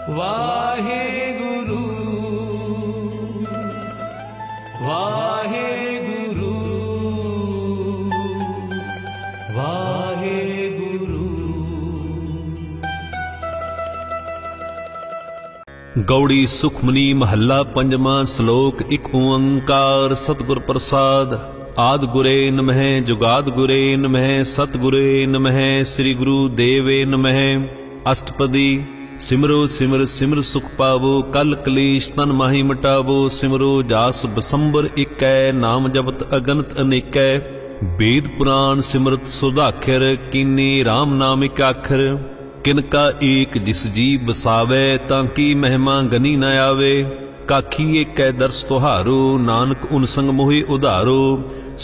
वाहेगुरु वाहेगुरु वाहेगुरु। गौड़ी सुखमनी महला पंजवा श्लोक। एक ओंकार सतगुर प्रसाद। आद गुरे नमः जुगाद गुरे नमः सतगुरे नमः श्री गुरु देवे नमः। अष्टपदी। सिमरो सिमर सिमर सुख पावो कल कलेश तन माही मिटावो। सिमरो जास बसंबर इकै नाम जपत अगनत अनेकै। वेद पुराण सिमरत सुधाखर कीने राम नाम एक आखर। किनका एक जिस जी बसावै ताकि महिमा गनी न आवे। काखी एकै दर्श तुहारो नानक उन संग मोहि उधारो।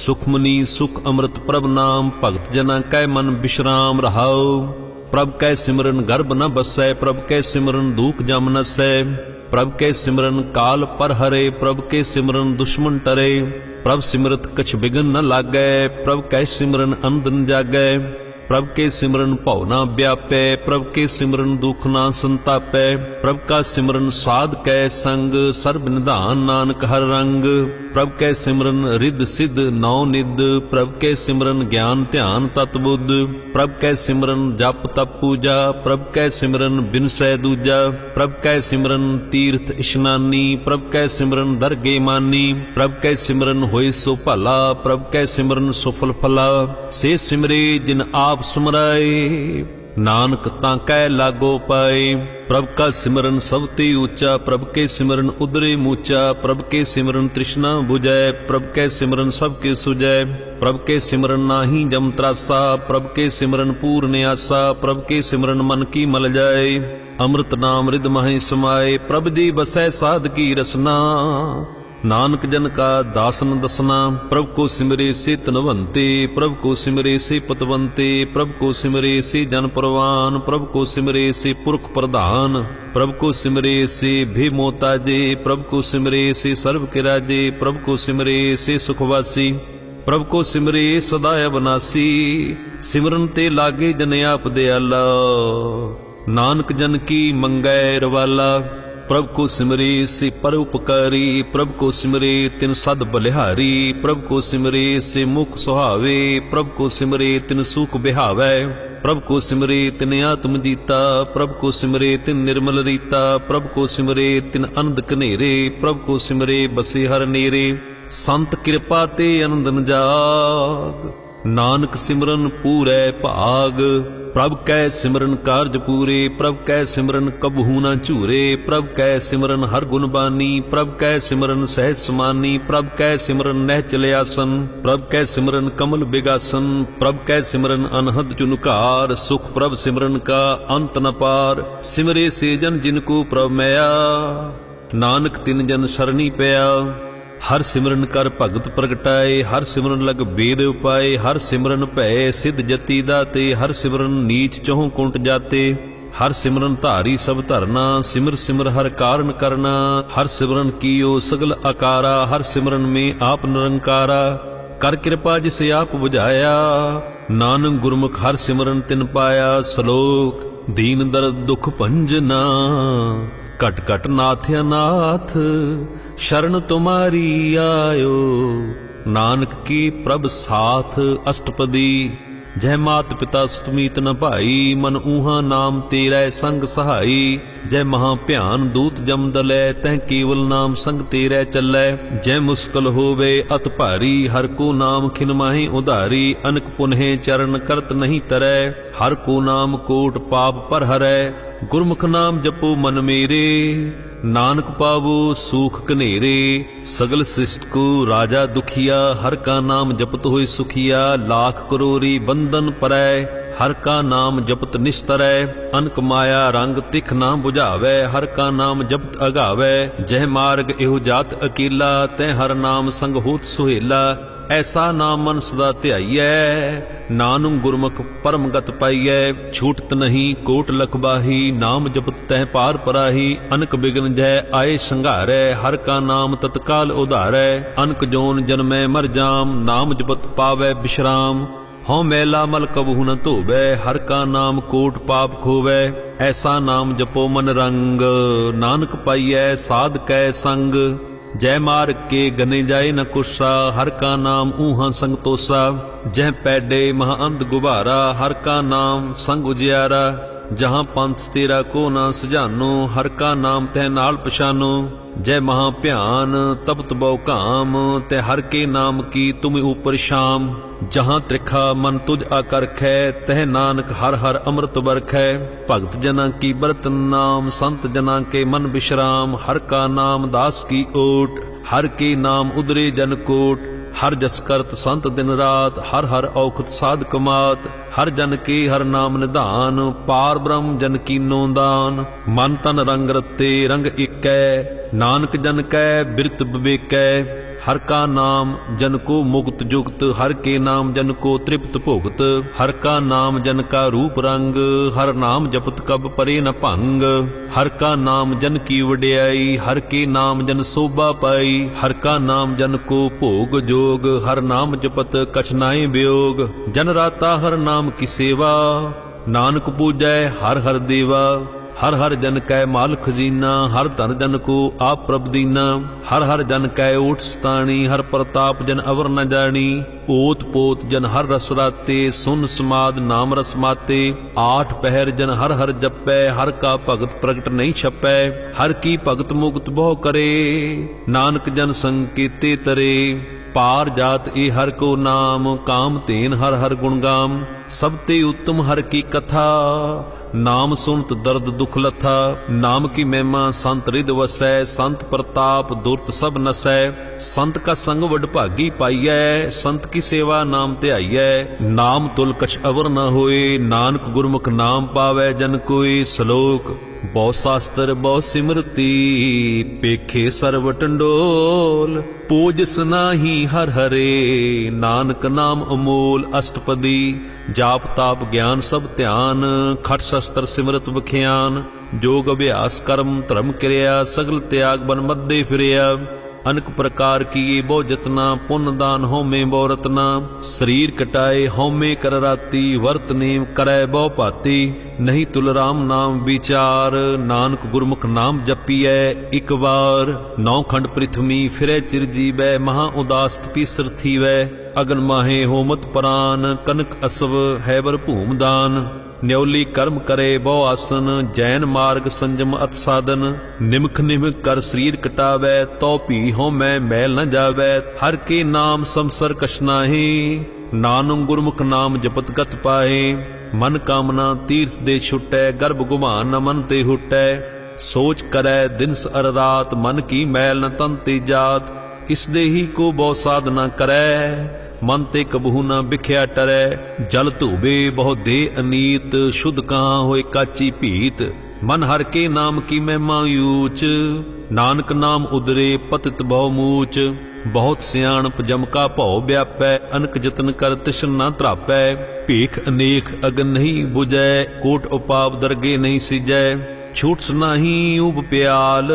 सुखमनी सुख अमृत प्रभ नाम भगत जना कै मन विश्राम रहाओ। प्रभ कै सिमरन गर्भ न बसै प्रभ कै सिमरन दुख जम नसै। प्रभ कै सिमरन काल पर हरे प्रभ के सिमरन दुश्मन टरे। प्रभ सिमरत कछ बिघन न लागै प्रभ कै सिमरन अंध न जागै। प्रभ के सिमरन भव ना व्यापै प्रभ के सिमरन दुख ना संतापै। प्रभ का सिमरन साध कै संग सर्ब निधान नानक हर रंग। प्रभ कै सिमरन रिद्ध सिद्ध नौ निध प्रभ कै सिमरन ज्ञान ध्यान तत बुद्ध। प्रभ कै सिमरन जप तप पूजा प्रभ कै सिमरन बिनसै दूजा। प्रभ कै सिमरन तीर्थ इशनानी प्रभ कै सिमरन दरगे मानी। प्रभ कै सिमरन होए सो भला प्रभ कै सिमरन सुफल फला। से सिमरे जिन आप सुमराए नानक ताकै लागो पाए। प्रभ का सिमरन सबते ऊंचा प्रभ के सिमरन उदरे मूचा। प्रभ के सिमरन तृष्णा बुझै प्रभ के सिमरन सबके सुजै। प्रभ के सिमरन नाही जम त्रासा प्रभ के सिमरन पूर्ण आसा। प्रभ के सिमरन मन की मल जाए अमृत नाम रिद माहि समाए। प्रभ जी बसै साध की रसना नानक जन का दासन दसना। प्रभ को सिमरे से तनवंते प्रभ को सिमरे से पतवंते। प्रभ को सिमरे से जन परवान प्रभ को सिमरे से पुरख प्रधान। प्रभ को सिमरे से भे मोताजे प्रभ को सिमरे से सर्व के राजे। प्रभ को सिमरे से सुखवासी प्रभ को सिमरे सदा अविनाशी। सिमरन ते लागे जन आप दयाला नानक जन की मंगै रवाला। प्रभ को सिमरे से परोपकारी प्रभ को सिमरे तिन सद बलिहारी। प्रभ को सिमरे से मुख सुहावे प्रभ को सिमरे तिन सुख बिहावै। प्रभ को सिमरे तिन आत्म जीता प्रभ को सिमरे तिन निर्मल रीता। प्रभ को सिमरे तिन आनंद कनेरे प्रभ को सिमरे बसे हर नेरे। संत कृपा ते आनंद न जाग नानक सिमरन पूरै भाग। प्रभ कै सिमरन कारज पूरे प्रभ कै सिमरन कबहू न झूरे। प्रभ कै सिमरन हर गुण बानी प्रभ कै सिमरन सहज समानी। प्रभ कै सिमरन नहचल आसन प्रभ कै सिमरन कमल बिगासन। प्रभ कै सिमरन अनहद चुनकार सुख प्रभ सिमरन का अंत न पार। सिमरे से जन जिनको प्रभ मैया नानक तिन जन सरनी पया। हर सिमरन कर भगत प्रगटाए हर सिमरन लग वेद उपाए। हर सिमरन भै सिद्ध जति दाते हर सिमरन नीच चौं कुंट जाते। हर सिमरन धारी सब धरना सिमर सिमर हर कारण करना। हर सिमरन कीओ सगल आकारा हर सिमरन में आप निरंकारा। कर कृपा जिसे आप बुझाया नानक गुरमुख हर सिमरन तिन पाया। श्लोक। दीन दर्द दुख भंजना घट घट नाथ अनाथ शरण तुम्हारी आयो। नानक की प्रभ साथ। अष्टपदी। जय मात पिता सुतमीत न भाई मन ऊहा नाम तेरै संग सहाई। जय महाभ्यान दूत जम दलै तह केवल नाम संग तेरै चलै। जय मुश्किल होवे अत भारी हर को नाम खिन माहि उधारी। अनक पुनः चरण करत नहीं तरै हर को नाम कोट पाप पर हरै। गुरमुख नाम जपो मन मेरे नानक पावो सूख कनेरे। सगल सृष्ट को राजा दुखिया हर का नाम जपत होए सुखिया। लाख करोरी बंधन परै हर का नाम जपत निस्तरै। अनक माया रंग तिख ना बुझावै हर का नाम जपत अगावै। जय मार्ग एहो जात अकेला तै हर नाम संग होत सुहेला। ऐसा नाम मन सदा ध्याइयै नानक गुरमुख परम गत पाइयै। छूटत नहीं कोट लखबाही नाम जपत तह पार पराही। अनक बिघन जय आए संघारै हर का नाम तत्काल उधारै। अनक जोन जन्मै मर जाम नाम जपत पावै विश्राम। हौ मैला मल कबहु न धोवै, हर का नाम कोट पाप खोवै। ऐसा नाम जपो मन रंग, नानक पाइयै साध कै संग। जय मार्ग के गने जाए न कुशा, हर का नाम ऊहा संग तोसा। जह पैडे महा अंध गुबारा, हर का नाम संग उजियारा। जहाँ पंथ तेरा को ना सजानो, हर का नाम तह नाल पछानो। जय महा भ्यान तपत बहु काम, तै हर के नाम की तुम ऊपर शाम। जहाँ त्रिखा मन तुझ आकर खे, तह नानक हर हर अमृत बरखै। भगत जना की बरत नाम, संत जना के मन विश्राम। हर का नाम दास की ओट, हर के नाम उदरे जन कोट। हर जस करत संत दिन रात, हर हर औखत साध कमात। हर जन के हर नाम निधान, पार ब्रह्म जन कीनो दान। मन तन रंग रते रंग इकै, नानक जन कै बिरत विवेकै। हर का नाम जन को मुक्त जुक्त, हर के नाम जन को तृप्त भुगत। हर का नाम जन का रूप रंग, हर नाम जपत कब परे न भंग। हर का नाम जन की वड्याई, हर के नाम जन शोभा पाई। हर का नाम जन को भोग जोग, हर नाम जपत कछ नाई वियोग। जन राता हर नाम की सेवा, नानक पूजै हर हर देवा। हर हर जन कै माल खजीना, हर धन जन को आप प्रभ दीना। हर हर जन कै ओट सताणी, हर प्रताप जन अवर न जानी। ओत पोत जन हर रस राते, सुन समाद नाम रस माते। आठ पहर जन हर हर जपै, हर का भगत प्रगट नहीं छपै। हर की भगत मुक्त बहु करे, नानक जन संकेते तरे। पार जात ए हर को नाम, काम तेन हर हर गुणगाम। सबते उत्तम हर की कथा, नाम सुनत दर्द दुख लथा। नाम की महिमा संत रिद वसै, संत प्रताप दुर्त सब नसै। संत का संग वडभागी पाइयै, संत की सेवा नाम ध्याइयै। नाम तुल कछ अवर न होए, नानक गुरमुख नाम पावै जन कोई। श्लोक बहु शास्त्र बहु सिमरती, पेखे सर्व टंडोल। पूजस नाही हर हरे, नानक नाम अमोल। अष्टपदी जाप ताप ज्ञान सब ध्यान, खट शस्त्र सिमरत बख्यान। जोग अभ्यास कर्म धर्म क्रिया, सगल त्याग बन मध्य फिरिया। अनेक प्रकार किए बहु जतना, पुण्य दान होमे बहु रतना। शरीर कटाए होमे कर राती, वर्त नेम करै बहु भाती। नहीं तुल राम नाम विचार, नानक गुरमुख नाम जपियै एक बार। नौ खंड पृथ्वी फिरै चिर जीवै, महा उदास तपीसर थीवै। अगन माहे होमत प्राण, कनक असव हैबर भूम दान। न्योली कर्म करे बहु आसन, जैन मार्ग संजम अत साधन। निमख निमख कर शरीर कटावै, तो भी होमै मैल न जावै। हर के नाम समसर कछ नाहि, नानक गुरमुख नाम जपत गत पाए। मन कामना तीर्थ दे छुटै, गर्भ गुमान न मन ते हुटै। सोच करै दिन अर रात, मन की मैल न तन ते जात। इस देही को बहु साधना करै, मन ते कबहू न बिख्या टरै। जल धोबे बहु दे अनीत, शुद्ध कहाँ होए काची भीत। मन हर के नाम की महिमा ऊच, नानक नाम उदरे पतित बहु मूच। बहुत सियाणप जम का भौ व्यापै, अनक जतन कर तिशन न त्रापै। भीख अनेक अगन नहीं बुझै, कोट उपाप दरगे नहीं सिजै। छूट नाही उब प्याल,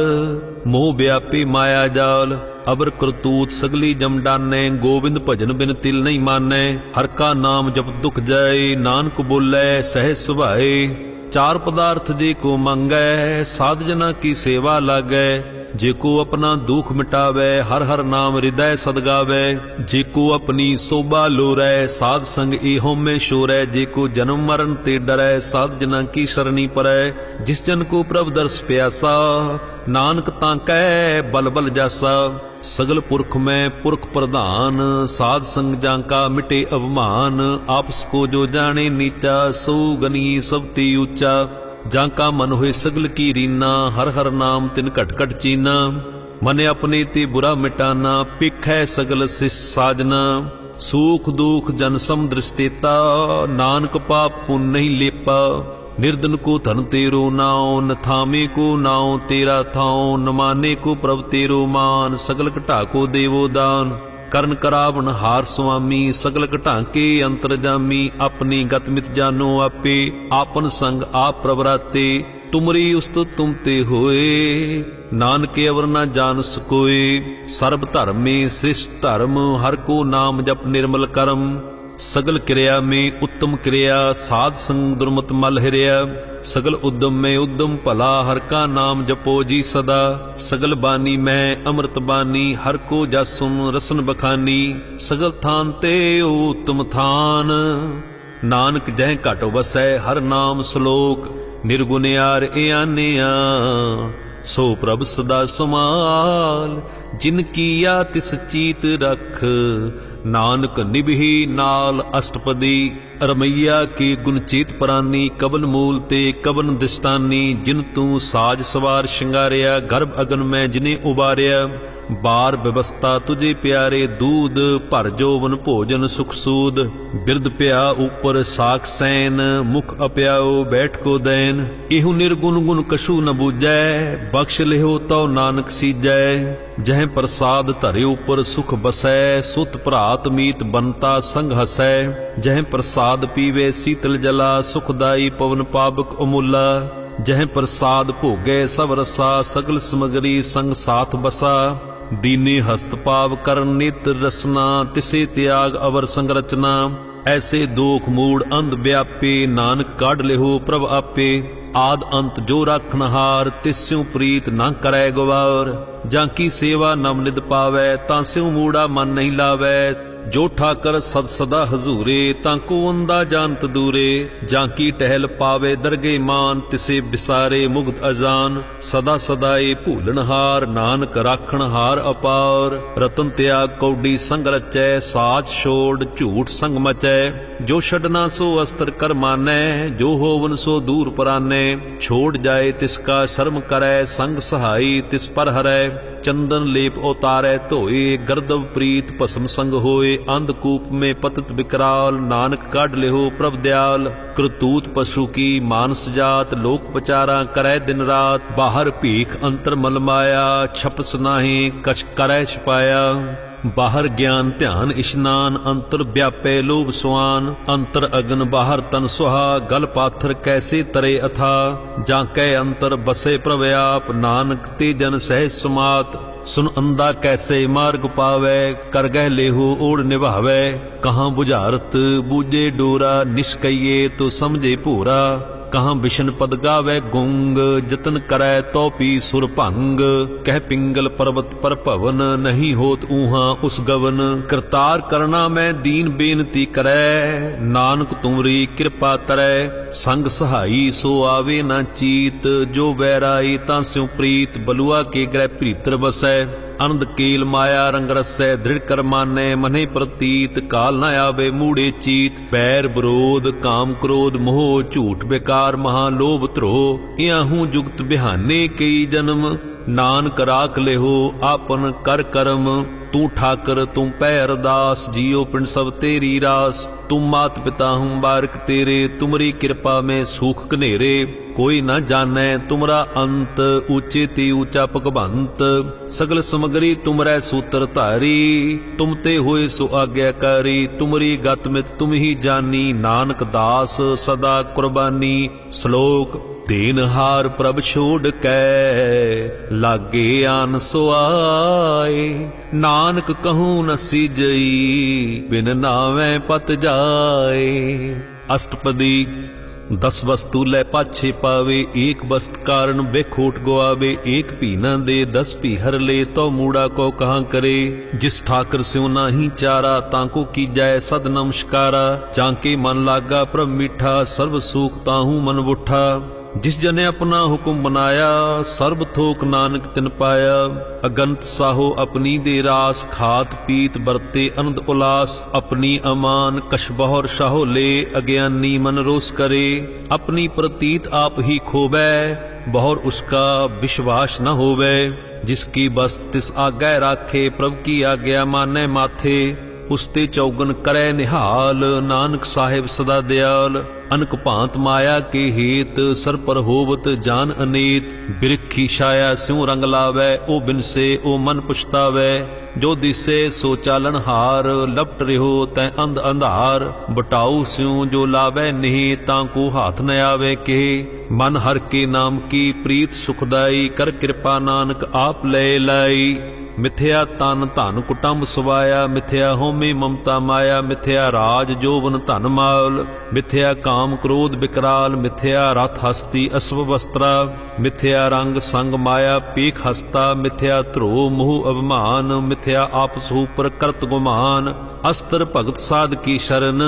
मोह व्यापी माया जाल। अबर करतूत सगली जम डानै, गोविंद भजन बिन तिल नहीं मानै। हर का नाम जप दुख जाए, नानक बोलै सहज सुभाए। चार पदार्थ जे को मांगै, साध जना की सेवा लागै। जेको अपना दुख मिटावै, हर हर नाम हृदय सदगावै। जेको अपनी शोभा लोरै, साध संग ए होमे शोरै। जेको जन्म मरण ते डरै, साध जना की शरणी परै। जिस जन को प्रभु दर्श प्यासा, नानक ताकै बल बल जासा। सगल पुरख में पुरख प्रधान, साध संग जांका मिटे अवमान। आपस को जो जाने नीचा, सो गनी सब ते ऊंचा। जांका मन होए सगल की रीना, हर हर नाम तिन घट घट चीना। मन अपने ते बुरा मिटाना, पिखै सगल शिष्ट साजना। सुख दुख जन सम दृष्टेता, नानक पाप पुन नहीं लेपा। निर्धन को धन तेरो नाव, न थामे को नाव तेरा थाओ। न माने को प्रभ तेरो मान, सगल घटा को देवो दान। करण करावन हार स्वामी, सगल घटाके अंतरजामी। अपनी गत मित जानो आपे, आपन संग आप प्रवराते। तुमरी उस्तुत तुम ते होए, नानक अवर न जान सकोए। सर्ब धर्म में श्रेष्ठ धर्म, हर को नाम जप निर्मल करम। सगल क्रिया में उत्तम क्रिया, साध संग दुर्मत मल हिरिया। सगल उद्यम में उद्यम भला, हर का नाम जपो जी सदा। सगल बानी में अमृत बानी, हर को जासुन रसन बखानी। सगल थान ते उत्तम थान, नानक जह घट बसै हर नाम श्लोक। निर्गुण यार आनिया, सो प्रभ सदा समाल। जिनकी या तिस चीत रख, नानक निभि नाल अष्टपदी। रमैया के गुण चेत प्रानी, कबन मूल ते कबन दिष्टानी। जिन तू साज सवार शिंगारिया, गर्भ अगन में जिने उबारिया। बार व्यवस्था तुझे प्यारे, दूध भर जोवन भोजन सुख सूद। बिरद प्या ऊपर साख सैन, मुख अप्याओ बैठ को दैन। एहु निर्गुण गुण कछु न बूझै, बख्श लिहो तो नानक सीजै। जह प्रसाद धरे ऊपर सुख बसै, सुत भरात मीत बनता संग हसै। जह प्रसाद पीवे शीतल जला, सुखदाई पवन पावक अमूला। जह प्रसाद भोगे सब रसा, सगल समगरी संग साथ बसा। दीने हस्त पाव कर नेत्र रसना, तिसे त्याग अवर संरचना। ऐसे दोख मूड अंध व्यापे, नानक काढ़ लेहो प्रभ आपे। आद अंत जो राखनहार, तिस्यों प्रीत ना करै गवार। जाकी सेवा नव निद पावै, तांस्यों मूड़ा मन नहीं लावै। जो ठाकर सद सदा हजूरे, तांको अंदा जानत दूरे। जाकी टहल पावे दरगे मान, तिसे बिसारे मुग्ध अजान। सदा सदाए भूलनहार, नानक राखनहार अपार। रतन त्याग कौडी संग रचै, साच छोड़ झूठ संग मचै। जो छड़ना सो अस्त्र कर मानै, जो होवन सो दूर परानै। छोड़ जाए तिसका शर्म करै, संग सहाई तिस पर हरै। चंदन लेप उतारै धोए, गर्दव प्रीत भस्म संग होए। अंधकूप में पतित विकराल, नानक काढ़ लेहो प्रभ दयाल। करतूत पशु की मानस जात, लोक पचारा करै दिन रात। बाहर भीख अंतर मल माया, छपस नाहि कछ करै छिपाया। बाहर ज्ञान ध्यान इशनान, अंतर व्यापै लोभ सुआन। अंतर अग्न बाहर तन सुहा, गल पाथर कैसे तरे अथा। जाकै अंतर बसे प्रभ आप, नानक ते जन सहज समात। सुन अंधा कैसे मार्ग पावै, कर गह लेहो ओढ़ निभावै। कहाँ बुझारत बूझे डोरा, निष्कइये तो समझे पूरा। कहाँ बिशन पद गावै गुंग, जतन करै तो पी सुर भंग। कह पिंगल पर्वत पर भवन, नहीं होत ऊहा उस गवन। करतार करना मैं दीन बेनती करै, नानक तुमरी कृपा तरै। संग सहाई सो आवे ना चीत, जो बैराई तांस्यों प्रीत। बलुआ के ग्रह प्रीतर बसै, आनंद केल माया रंग रसै। दृढ़ कर मानै मने प्रतीत, काल न आवे मूढ़े चीत। बैर विरोध काम क्रोध मोह, झूठ बेकार महालोभ त्रोह। याहू जुगत बिहाने कई जन्म, नानक राख लेहो आपन कर करम। तू ठाकर तुम पै अरदास, जियो पिंड सब तेरी रास। तुम मात पिता हूँ बारिक तेरे, तुमरी कृपा में सूख कनेरे। कोई न जानै तुमरा अंत, ऊंचे ते ऊंचा भगवंत। सगल समगरी तुमरै सूत्र धारी, तुम ते होए सो आज्ञाकारी। तुमरी गत मित तुम ही जानी, नानक दास सदा कुर्बानी। श्लोक देनहार प्रभ छोड़ कै, लागे आन सो आए। नानक कहूँ न सीजई, बिन नावै पत जाए। अष्टपदी 10 वस्तु लै पाछे पावे, एक वस्त कारण बेखोट गुआवे। एक भी न दे 10 भी हर ले, तो मूड़ा को कहाँ करे। जिस ठाकर स्यों नाही चारा, तांको की जाय सद नमस्कारा। जाके मन लागा प्रभ मीठा, सर्व सुख ताहू मन बुठा। जिस जने अपना हुक्म बनाया, सर्ब थोक नानक तिन पाया। अगंत साहो अपनी दे रास, खात पीत बरते आनंद उलास। अपनी अमान कश बहर शाहो ले, अज्ञानी मन रोष करे। अपनी प्रतीत आप ही खोबै, बहर उसका विश्वास न होवे। जिसकी बस तिस आज्ञा राखे, प्रभ की आज्ञा मानै माथे। उसते चौगन करे निहाल, नानक साहेब सदा दयाल। अनक भांत माया के हेत, सर पर होवत जान अनेत। बिरखी छाया स्यों रंग लावै, ओ बिनसे ओ मन पुछतावै। जो दिसे सो चालन हार, लपट रहो तै अंध अंधार। बटाऊ स्यों जो लावै नहीं, तांको हाथ न आवे के। मन हर के नाम की प्रीत सुखदाई, कर कृपा नानक आप ले लाई। ਮਿਥਿਆ ਤਨ ਧਨ ਕੁਟੰਬ ਸੁਵਾਇਆ, ਮਿਥਿਆ ਹੋਮੇ ਮਮਤਾ ਮਾਇਆ, ਮਿਥਿਆ ਰਾਜ ਜੋਬਨ ਧਨ ਮਾਲ, ਮਿਥਿਆ ਕਾਮ ਕ੍ਰੋਧ ਵਿਕਰਾਲ, ਮਿਥਿਆ ਰਥ ਹਸਤੀ ਅਸਵ ਵਸਤਰਾ, ਮਿਥਿਆ ਰੰਗ ਸੰਗ ਮਾਇਆ ਪੀਖ ਹਸਤਾ, ਮਿਥਿਆ ਧਰੋ ਮੋਹ ਅਭਿਮਾਨ, ਮਿਥਿਆ ਆਪਸ ਉਪਰ ਕਰਤ ਗੁਮਾਨ, ਅਸਤਰ ਭਗਤ ਸਾਧ ਕੀ ਸ਼ਰਨ,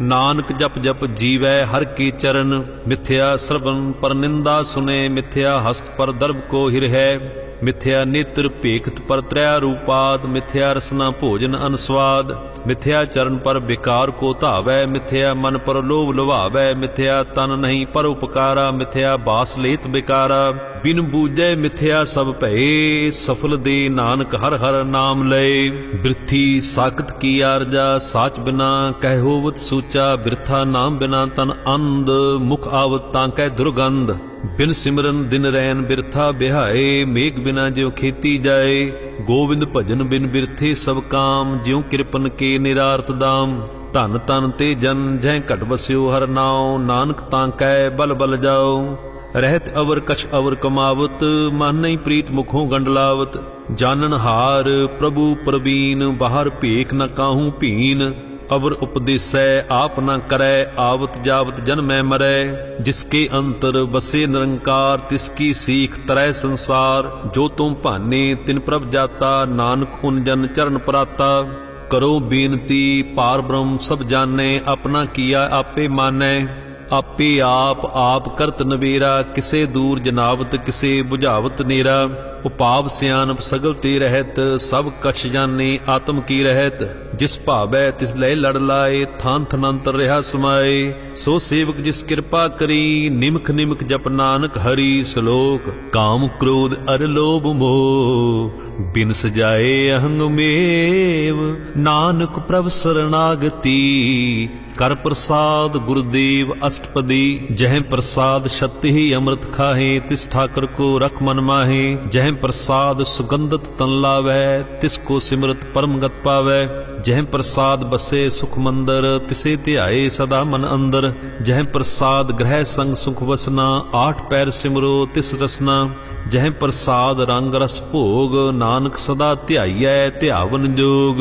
ਨਾਨਕ ਜਪ ਜਪ ਜੀਵੈ ਹਰ ਕੀ ਚਰਨ, ਮਿਥਿਆ ਸਰਵਨ ਪਰ ਨਿੰਦਾ ਸੁਨੇ, ਮਿਥਿਆ ਹਸਤ ਪਰ ਦਰਬ ਕੋ ਹਿਰ ਹੈ, ਮਿਥਿਆ ਨੇਤਰ ਭੇਖਤ ਪਰ ਤ੍ਰੈ ਰੂਪਾਦ, ਮਿਥਿਆ ਰਸਨਾ ਭੋਜਨ ਅਨਸਵਾਦ, ਮਿਥਿਆ ਚਰਨ ਪਰ ਬਿਕਾਰ ਕੋ ਧਾਵੈ, ਮਿਥਿਆ ਮਨ ਪਰ ਲੋਭ ਲੁਭਾਵੈ, ਮਿਥਿਆ ਤਨ ਨਹੀਂ ਪਰ ਉਪਕਾਰਾ, ਮਿਥਿਆ ਬਾਸ ਲੇਤ ਬਿਕਾਰਾ, ਬਿਨ ਬੂਝੈ ਮਿਥਿਆ ਸਭ ਭਏ, ਸਫਲ ਦੇ ਨਾਨਕ ਹਰ ਹਰ ਨਾਮ ਲਏ, ਬਿਰਥੀ ਸਾਖਤ ਕੀ ਆਰਜਾ, ਸਾਚ ਬਿਨਾ ਕਹਿ ਹੋਵਤ ਸੂਚਾ, ਬਿਰਥਾ ਨਾਮ ਬਿਨਾ ਤਨ ਅੰਧ, ਮੁਖ ਆਵਤ ਤਾਂ ਕਹਿ ਦੁਰਗੰਧ, ਬਿਨ ਸਿਮਰਨ ਦਿਨ ਰੈਨ ਬਿਰਥਾ ਬਿਹਾਏ, ਮੇਘ ਬਿਨਾ ਜਿਉ ਖੇਤੀ ਜਾਏ, ਗੋਬਿੰਦ ਭਜਨ ਬਿਨ ਬਿਰਥੇ ਸਭ ਕਾਮ, ਜਿਉ ਕਿਰਪਨ ਕੇ ਨਿਰਾਰਥ ਦਾਮ, ਧਨ ਤਨ ਤੇ ਜਨ ਜਹ ਘਟ ਬਸਿਓ ਹਰ ਨਾਉ, ਨਾਨਕ ਤਾਂ ਕਹਿ ਬਲ ਬਲ ਜਾਓ, ਰਹਿਤ ਅਵਰ ਕਛ ਅਵਰ ਕਮਾਵਤ, ਮਨ ਨਹੀਂ ਪ੍ਰੀਤ ਮੁਖੋਂ ਗੰਡਲਾਵਤ, ਜਾਨਨ ਹਾਰ ਪ੍ਰਭੂ ਪ੍ਰਵੀਨ, ਬਾਹਰ ਭੇਖ ਨ ਕਾਹੂ ਭੀਨ, ਅਵਰ ਉਪਦੇਸੈ ਆਪ ਨਾ ਕਰੈ, ਆਵਤ ਜਾਵਤ ਜਨਮੈ ਮਰੈ, ਜਿਸਕੇ ਅੰਤਰ ਬਸੇ ਨਿਰੰਕਾਰ, ਤਿਸਕੀ ਸੀਖ ਤਰੈ ਸੰਸਾਰ, ਜੋ ਤੁਮ ਭਾਨੇ ਤਿਨ ਪ੍ਰਭ ਜਾਤਾ, ਨਾਨਕ ਉਨ ਜਨ ਚਰਨ ਪਰਾਤਾ, ਕਰੋ ਬੇਨਤੀ ਪਾਰ ਬ੍ਰਹਮ ਸਭ ਜਾਣੈ, ਆਪਣਾ ਕੀਆ ਆਪੇ ਮਾਨੈ, ਆਪੇ ਆਪ ਕਰਤ ਨਵੇਰਾ, ਕਿਸੇ ਦੂਰ ਜਨਾਵਤ ਕਿਸੇ ਬੁਝਾਵਤ ਨੇਰਾ, ਉਪਾਵ ਸਿਆਨਪ ਸਗਲ ਤੇ ਰਹਿਤ, ਸਭ ਕਛ ਜਾਣੇ ਆਤਮ ਕੀ ਰਹਿਤ, ਜਿਸ ਭਾਵੈ ਤਿਸ ਲੈ ਲੜ ਲਾਏ, ਥਾਨ ਥਨੰਤਰ ਰਿਹਾ ਸਮਾਏ, ਸੋ ਸੇਵਕ ਜਿਸ ਕਿਰਪਾ ਕਰੀ, ਨਿਮਖ ਨਿਮਖ ਜਪ ਨਾਨਕ ਹਰੀ, ਸ਼ਲੋਕ ਕਾਮ ਕ੍ਰੋਧ ਅਰ ਲੋਭ ਮੋਹ, ਬਿਨ ਸਜਾਏ ਅਹੰਗ ਮੇਵ, ਨਾਨਕ ਪ੍ਰਭ ਸਰਨਾਗਤੀ, ਕਰ ਪ੍ਰਸਾਦ ਗੁਰਦੇਵ ਅਸ਼ਟਪਦੀ, ਜਹ ਪ੍ਰਸਾਦ ਛਤਿ ਹੀ ਅੰਮ੍ਰਿਤ ਖਾਹੇ, ਤਿਸ ਠਾਕਰ ਕੋ ਰਖ ਮਨ ਮਾਹੇ, ਜਹ ਪ੍ਰਸਾਦ ਸੁਗੰਧਤ ਤਨ ਲਾਵੈ, ਤਿਸ ਕੋ ਸਿਮਰਤ ਪਰਮਗਤ ਪਾਵੈ, ਜਹ ਪ੍ਰਸਾਦ ਬਸੇ ਸੁਖ ਮੰਦਰ, ਤਿਸੇ ਧਿਆਏ ਸਦਾ ਮਨ ਅੰਦਰ, ਜਹ ਪ੍ਰਸਾਦ ਗ੍ਰਹਿ ਸੰਗ ਸੁਖ ਵਸਨਾ, ਆਠ ਪੈਰ ਸਿਮਰੋ ਤਿਸ ਰਸਨਾ, ਜਹ ਪ੍ਰਸਾਦ ਰੰਗ ਰਸ ਭੋਗ, ਨਾਨਕ ਸਦਾ ਧਿਆਈਐ ਧਿਆਵਨ ਜੋਗ,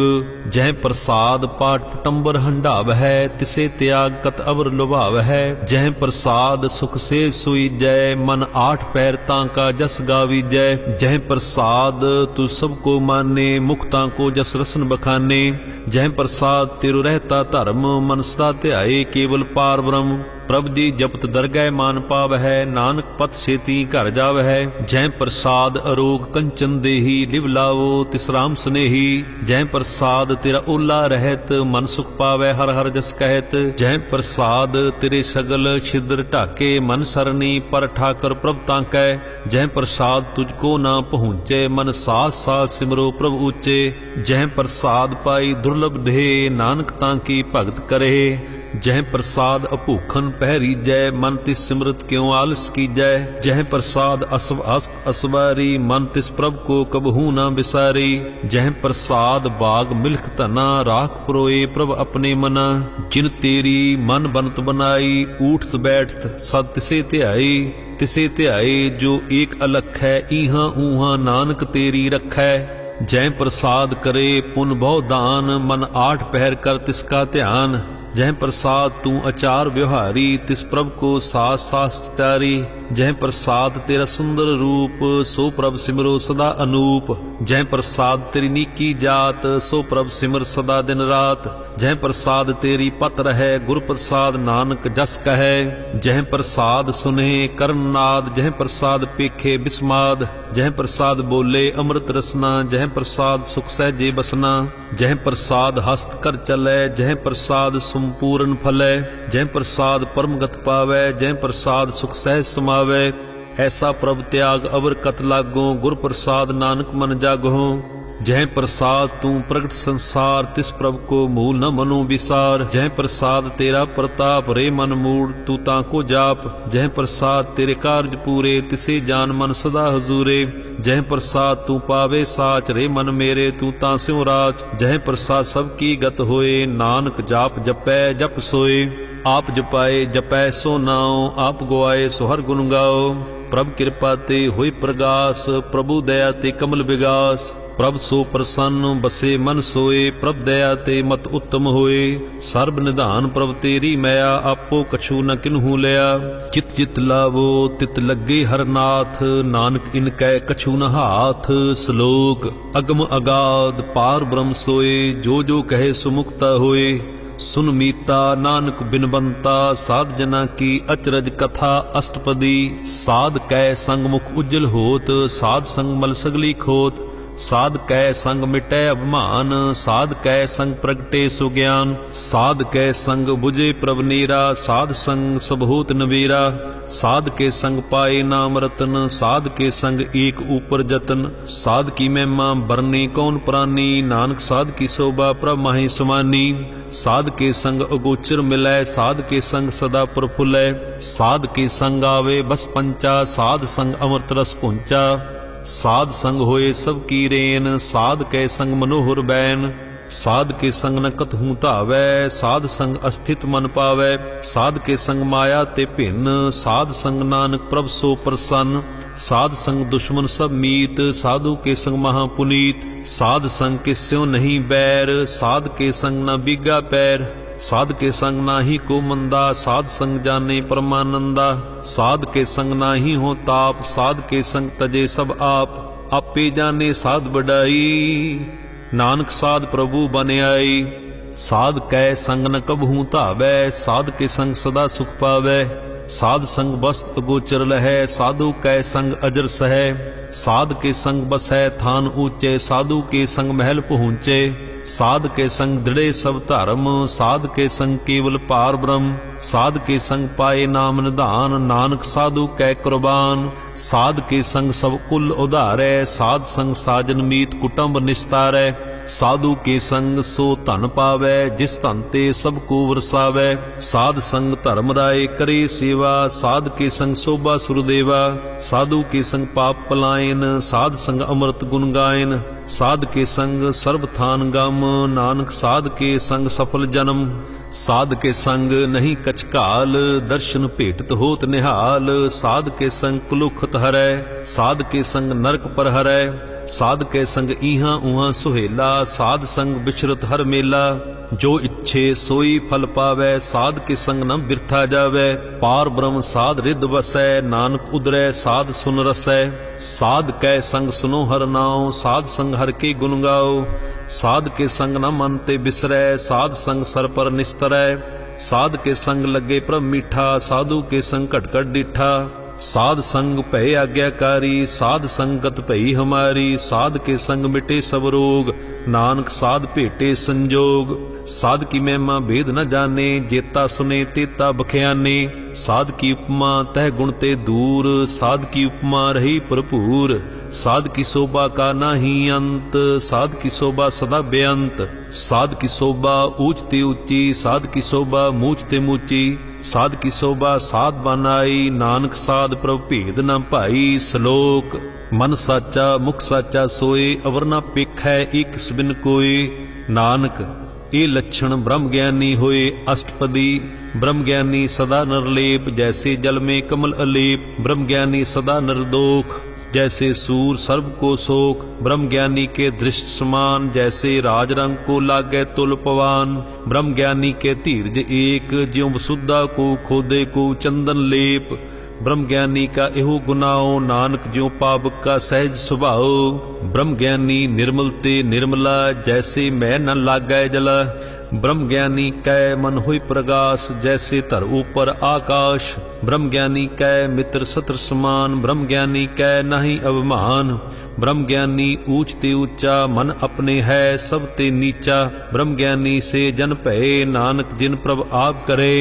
ਜਹ ਪ੍ਰਸਾਦ ਪਾਠ ਪਟੰਬਰ ਹੰਢਾਵਹਿ, ਤਿਸੇ ਤਿਆਗ ਕਤ ਅਵਰ ਲੁਭਾਵਹਿ, ਜਹ ਪ੍ਰਸਾਦ ਸੁਖ ਸੇ ਸੁਈਜੈ, ਮਨ ਆਠ ਪੈਰ ਤਾਂ ਕਾ ਜਸ ਗਾਵੀਜੈ, ਜਹ ਪ੍ਰਸਾਦ ਤੂ ਸਭ ਕੋ ਮਾਨੇ, ਮੁਖਤਾਂ ਕੋ ਜਸ ਰਸਨ ਬਖਾਨੇ, ਜਹ ਪ੍ਰਸਾਦ ਤਿਰੁ ਰਹਿਤਾ ਧਰਮ, ਮਨ ਸਦਾ ਧਿਆਏ ਕੇਵਲ ਪਾਰ ਬ੍ਰਹਮ, ਪ੍ਰਭ ਜੀ ਜਪਤ ਦਰਗਹਿ ਮਾਨ ਪਾਵਹਿ, ਨਾਨਕ ਪਤ ਛੇਤੀ ਘਰ ਜਾਵਹਿ, ਜਹ ਪ੍ਰਸਾਦ ਅਰੋਗ ਕੰਚਨ ਦੇਹੀ, ਲਿਵ ਲਾਵੋ ਤਿਸ ਰਾਮ ਸਨੇਹੀ, ਜਹ ਪ੍ਰਸਾਦ ਤੇਰਾ ਓਲਾ ਰਹਿਤ, ਮਨ ਸੁਖ ਪਾਵੈ ਹਰ ਹਰ ਜਸ ਕਹਿਤ, ਜਹ ਪ੍ਰਸਾਦ ਤੇਰੇ ਸਗਲ ਛਿਦਰ ਢਾਕੇ, ਮਨ ਸਰਨੀ ਪਰ ਠਾਕਰ ਪ੍ਰਭ ਤਾਂ ਕੈ, ਜਹ ਪ੍ਰਸਾਦ ਤੁਝ ਕੋ ਨਾ ਪਹੁੰਚੇ, ਮਨ ਸਾਥ ਸਾਥ ਸਿਮਰੋ ਪ੍ਰਭ ਉੱਚੇ, ਜਹ ਪ੍ਰਸਾਦ ਪਾਈ ਦੁਰਲਭ ਦੇ, ਨਾਨਕ ਤਾਂ ਕੀ ਭਗਤ ਕਰੇ, ਜਹ ਪ੍ਰਸਾਦ ਅਭੂਖਨ ਪਹਿਰੀਜੈ, ਮਨ ਤਿਸ ਸਿਮਰਤ ਕਿਉ ਆਲਸ ਕੀਜੈ, ਜਹ ਪ੍ਰਸਾਦ ਅਸਵ ਅਸਤ ਅਸਵਾਰੀ, ਮਨ ਤਿਸ ਪ੍ਰਭ ਕੋ ਕਬਹੂ ਨਾ ਵਿਸਾਰੀ, ਜਹ ਪ੍ਰਸਾਦ ਬਾਗ ਮਿਲਖ ਧਨਾ, ਰਾਖ ਪਰੋਏ ਪ੍ਰਭ ਆਪਣੇ ਮਨਾ, ਜਿਨ ਤੇਰੀ ਮਨ ਬਨਤ ਬਨਾਈ, ਊਠਤ ਬੈਠਤ ਸਦ ਤਿਸੇ ਧਿਆਈ, ਤਿਸੇ ਧਿਆਏ ਜੋ ਏਕ ਅਲਖ ਹੈ, ਈਹਾਂ ਊਹਾਂ ਨਾਨਕ ਤੇਰੀ ਰਖੈ, ਜਹ ਪ੍ਰਸਾਦ ਕਰੇ ਪੁਨ ਬਹੁ ਦਾਨ, ਮਨ ਆਠ ਪਹਿਰ ਕਰ ਤਿਸ ਕਾ ਧਿਆਨ, जह प्रसाद तू अचार व्यवहारी, तिस प्रभ को सास सास चितारी, जह प्रसाद तेरा सुंदर रूप, सो प्रभ सिमरो सदा अनूप, जह प्रसाद तेरी नीकी जात, सो प्रभ सिमर सदा दिन रात, जह प्रसाद तेरी पत रहे, गुर प्रसाद नानक जस कहे, जह प्रसाद सुने करण नाद, जह प्रसाद पेखे बिस्माद, जह प्रसाद बोले अमृत रसना, जह प्रसाद सुख सहजे बसना, जह प्रसाद हस्त कर चलै, जह प्रसाद संपूर्ण फलै, जह प्रसाद परमगत पावै, जह प्रसाद सुख सहज समावै, ऐसा प्रभ त्याग अवर कत लागो, गुर प्रसाद नानक मन जागो, जह प्रसाद तू प्रगट संसार, तिस प्रभ को मूल न मनो विसार, जह प्रसाद तेरा प्रताप रे मन मूड, तू ताको जाप, जह प्रसाद तेरे कार्य पूरे, तिसे जान मन सदा हजूरे, जह प्रसाद तू पावे साच रे मन मेरे, तू तास्यों राच, जह प्रसाद सब की गत होए, नानक जाप जपै जप सोए, आप जपाए जपै सो नाओ, आप गुआए सो हर गुण गाओ, प्रभ कृपा ते होई प्रगास, प्रभु दया ते कमल विगास, प्रभ सो प्रसन्न बसे मन सोए, प्रभ दया ते मत उत्तम होए। सर्ब निधान प्रभ तेरी मया, आपो कछु न किन्हू लया। चित चित लावो तित लगे हर नाथ, नानक इनकै कछु न हाथ। श्लोक अगम अगाध पार ब्रह्म सोए, जो जो कहे सुमुक्ता होए। सुन मीता नानक बिनबंता, साध जना की अचरज कथा अष्टपदी। साध कै संग मुख उज्जल होत, साध संग मल सगली खोत। साध कै संग मिटै अभिमान, साध कै संग प्रगटे सुज्ञान। साध कै संग बुझे प्रभ नीरा, साध संग सब होत नबेरा। साध के संग पाए नाम रतन, साध के संग एक ऊपर जतन। साध की महिमा बरने कौन प्राणी, नानक साध की शोभा प्रभ माहि समानी। साध के संग अगोचर मिलै, साध के संग सदा प्रफुल्लै। साध के संग आवे बस पंचा, साध संग अमृत रस पुंचा। साध संग होए सब की रेन, साध कै संग मनोहर बैन। साध के संग न कतहूँ धावै, साध संग अस्थित मन पावै। साध के संग माया ते भिन्न, साध संग नानक प्रभ सो प्रसन्न। साध संग दुश्मन सब मीत, साधु के संग महापुनीत। साध संग किस्यों नहीं बैर, साध के संग न बिगा पैर। साध के संग नाही को मंदा, साध संग जाने परमानंदा। साध के संग नाही हो ताप, साध के संग तजे सब आप। आपे जाने साध बढ़ाई, नानक साध प्रभु बन आई। साध कै संग न कबहूँ धावै, साध के संग सदा सुख पावै। साध संग बस्त अगोचर लहै, साधु कै संग अजर सहै। साध के संग बसै थान ऊंचे, साधु के संग महल पहुँचे। साध के संग दृढ़े सब धर्म, साध के संग केवल पार ब्रह्म। साध के संग पाए नाम निधान, नानक साधु कै कुर्बान। साध के संग सब कुल उधारै, साध संग साजन मीत कुटुंब निस्तारै। साधु के संग सो धन पावै, जिस धन ते सब को वरसावै। साध संग धर्म राय करे सेवा, साध के संग शोभा सुरदेवा। साधु के संग पाप पलायन, साध संग अमृत गुण गायन। साध के संग सर्व थान गम, नानक साध के संग सफल जन्म। साध के संग नहीं कछ काल, दर्शन भेटत होत निहाल। साध के संग कुलुखत हरै, साध के संग नरक पर हरै। साध के संग इहाँ उहाँ सुहेला, साध संग बिछरत हर मेला। जो इच्छे सोई फल पावै, साध के संग न बिरथा जावै। पार ब्रह्म साध रिद वसै, नानक उदरै साध सुन रसै। साध कै संग सुनो हर नाम, साध संग हर के गुण गाओ। साध के संग न मन ते बिसरै, साध संग सर पर निस्तरै। साध के संग लगे प्रभ मीठा, साधु के संग घट घट डिठा। साध संग भय आज्ञाकारी, साध संगत भई हमारी। साध के संग मिटे सब रोग, नानक साध भेटे संजोग। साध की महिमा भेद न जाने, जेता सुने तेता बख्याने। साध की उपमा तह गुण ते दूर, साध की उपमा रही भरपूर। साध की शोभा का नाही अंत, साध की शोभा सदा बेअंत। साध की शोभा ऊंच ते ऊंची, साध की शोभा मूंच ते मूंची। साध की शोभा साध बनाई, नानक साध प्रभ भेद न भाई। श्लोक मन साचा मुख साचा सोए, अवर न पेखै एक बिन कोय। नानक ए लक्षण ब्रह्म ज्ञानी होए अष्टपदी। ब्रह्म ज्ञानी सदा निर्लेप, जैसे जल में कमल अलेप। ब्रह्म ज्ञानी सदा निर्दोख, जैसे सूर सर्व को शोक। ब्रह्म ज्ञानी के दृष्ट समान, जैसे राज रंग को लागै तुल पवान। ब्रह्म ज्ञानी के धीरज एक, ज्यों वसुधा को खोदे को चंदन लेप। ब्रह्म ज्ञानी का एहो गुनाओ, नानक ज्यों पावक का सहज सुभाओ। ब्रह्म ज्ञानी निर्मल ते निर्मला, जैसे मैं न लागै जला। ब्रह्म ज्ञानी कै मन होय प्रगास, जैसे धर ऊपर आकाश। ब्रह्म ज्ञानी कै मित्र सत्र समान, ब्रह्म ज्ञानी कै नहीं अभिमान। ब्रह्म ज्ञानी ऊंच ते ऊंचा, मन अपने है सब ते नीचा। ब्रह्म ज्ञानी से जन भये, नानक जिन प्रभ आप करे।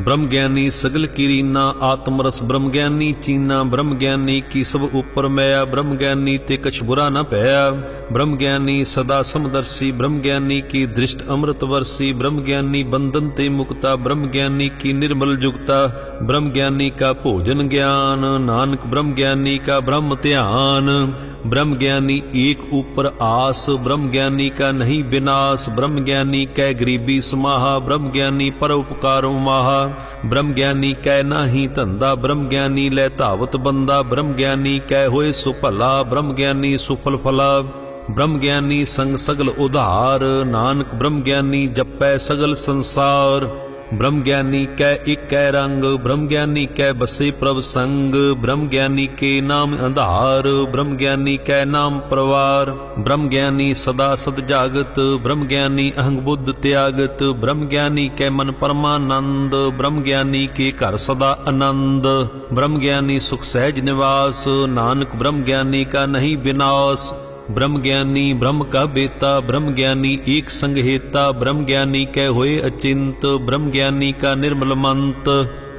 ब्रह्म ज्ञानी सगल कीरीना, आत्मरस ब्रह्म ज्ञानी चीना। ब्रह्म ज्ञानी की सब ऊपर मैया, ब्रह्म ज्ञानी ते कछ बुरा न भया। ब्रह्म ज्ञानी सदा समदर्शी, ब्रह्म ज्ञानी की दृष्ट अमृत वर्षी। ब्रह्म ज्ञानी बंधन ते मुक्ता, ब्रह्म ज्ञानी की निर्मल जुगता। ब्रह्म ज्ञानी का भोजन ज्ञान, नानक ब्रह्म ज्ञानी का ब्रह्म ध्यान। ब्रह्म ज्ञानी एक ऊपर आस, ब्रह्म ज्ञानी का नहीं विनाश। ब्रह्म ज्ञानी कै गरीबी समाहा, ब्रह्म ज्ञानी पर उपकार माहा। ब्रह्म ज्ञानी कै नाही धंधा, ब्रह्म ज्ञानी लै धावत बंदा। ब्रह्म ज्ञानी कै होए सो भला, ब्रह्म ज्ञानी सुफल फला। ब्रह्म ज्ञानी संग सगल उधार, नानक ब्रह्म ज्ञानी जपै सगल संसार। ब्रह्म ज्ञानी कै इकै रंग, ब्रह्म ज्ञानी कै बसे प्रभ संग, ब्रह्म ज्ञानी के नाम आधार, ब्रह्म ज्ञानी कै नाम परवार। ब्रह्म ज्ञानी सदा सद जागत, ब्रह्म ज्ञानी अहंग बुद्ध त्यागत, ब्रह्म ज्ञानी कै मन परमानंद, ब्रह्म ज्ञानी के घर सदा आनंद। ब्रह्म ज्ञानी सुख सहज निवास, नानक ब्रह्म ज्ञानी का नहीं विनाश। ब्रह्म ज्ञानी ब्रह्म का बेता, ब्रह्म ज्ञानी एक संग हेता, ब्रह्म ज्ञानी कै होए अचिंत, ब्रह्म ज्ञानी का निर्मल मंत।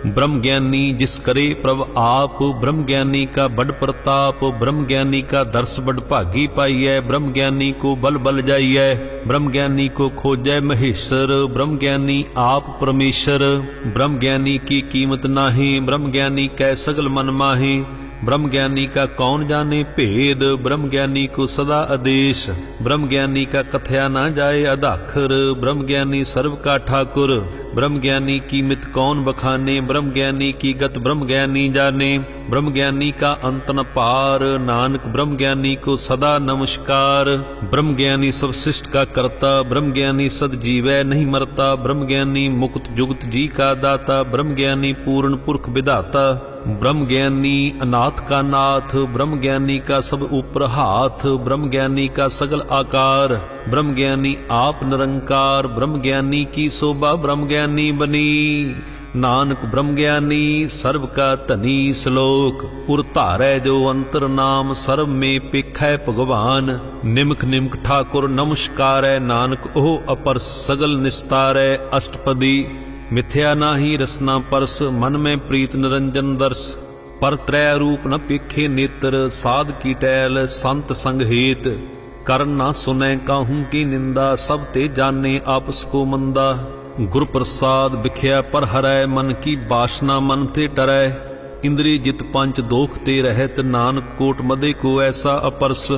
ब्रह्म ज्ञानी जिस करे प्रभ आप, ब्रह्म ज्ञानी का बड़ प्रताप, ब्रह्म ज्ञानी का दर्श बड़ भागी पाइयै, ब्रह्म ज्ञानी को बल बल जाइयै। ब्रह्म ज्ञानी को खोजै महेश्वर, ब्रह्म ज्ञानी आप परमेश्वर। ब्रह्म ज्ञानी की कीमत नाहीं, ब्रह्म ज्ञानी कै सगल मन माहे। ब्रह्म ज्ञानी का कौन जाने भेद, ब्रह्म ज्ञानी को सदा आदेश। ब्रह्म ज्ञानी का कथया ना जाए अदाखर, ब्रह्म ज्ञानी सर्व का ठाकुर। ब्रह्म ज्ञानी की मित कौन बखाने, ब्रह्म ज्ञानी की गत ब्रह्म ज्ञानी जाने। ब्रह्म ज्ञानी का अंत न पार, नानक ब्रह्म ज्ञानी को सदा नमस्कार। ब्रह्म ज्ञानी सब सृष्टि का कर्ता, ब्रह्म ज्ञानी सद जीवै नहीं मरता, ब्रह्म ज्ञानी मुक्त जुगत जी का दाता, ब्रह्म ज्ञानी पूर्ण पुरख विधाता। ब्रह्म ज्ञानी अनाथ का नाथ, ब्रह्म ज्ञानी का सब ऊपर हाथ, ब्रह्म ज्ञानी का सगल आकार। ब्रह्म ज्ञानी आप निरंकार, ब्रह्म ज्ञानी की शोभा ब्रह्म ज्ञानी बनी। नानक ब्रह्म ज्ञानी सर्व का धनी। श्लोक उर धारै जो अंतर नाम, सर्व में पेखै भगवान। निमक निमक ठाकुर नमस्कारै, नानक ओह अपरस सगल निस्तारै। अष्टपदी मिथ्या नाही रसना परस, मन में प्रीत निरंजन दर्श। पर त्रय रूप न पेखे नेत्र, साध की टैल संत संग हेत। करन ना सुनै काहू की निंदा, सब ते जाने आपस को मंदा। गुर प्रसाद बिख्या पर हरै, मन की बासना मन ते टरै। इंद्रिय जित पंच दोख ते रहत, नानक कोट मदे को ऐसा अपरस।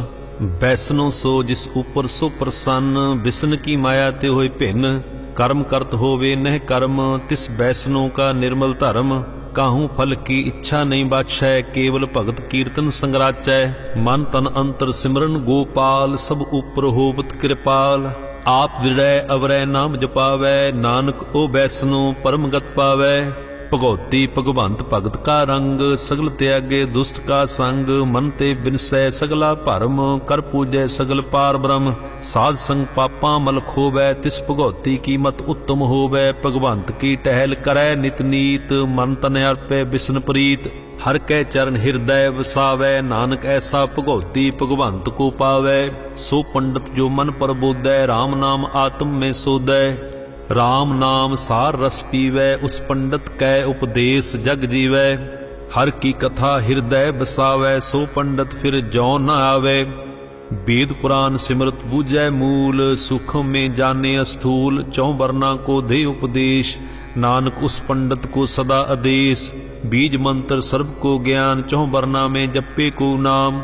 बैसनो सो जिस ऊपर सो प्रसन्न, बिसन की माया ते होए भिन्न। कर्म करत होवे नह कर्म, तिस बैसनों का निर्मल धर्म। काहू फल की इच्छा नहीं बाछै, केवल भगत कीर्तन संगराचै। मन तन अंतर सिमरन गोपाल, सब ऊपर होवत कृपाल। आप विरय अवरय नाम जपावै, नानक ओ बैसनो परम गत पावै। भगौती भगवंत भगत का रंग, सगल त्यागे दुष्ट का संग। मन ते बिनसै सगला भरम, कर पूजै सगल पार ब्रह्म। साध संग पापा मल खोवै, तिस भगौती की मत उत्तम होवै। भगवंत की टहल करै नित नीत, मन तन अर्पै बिसन प्रीत। हर कै चरण हृदय वसावै, नानक ऐसा भगौती भगवंत को पावै। सो पंडित जो मन प्रबोधै, राम नाम आत्म में सोधै। राम नाम सार रस पीवै, उस पंडित कै उपदेश जग जीवै। हर की कथा हृदय बसावै, सो पंडित फिर जौ न आवै। वेद पुराण सिमरत बूझै मूल, सुख में जाने स्थूल। चौं वर्णा को दे उपदेश, नानक उस पंडित को सदा आदेश। बीज मंत्र सर्व को ज्ञान, चौं वर्णा में जप्पे को नाम।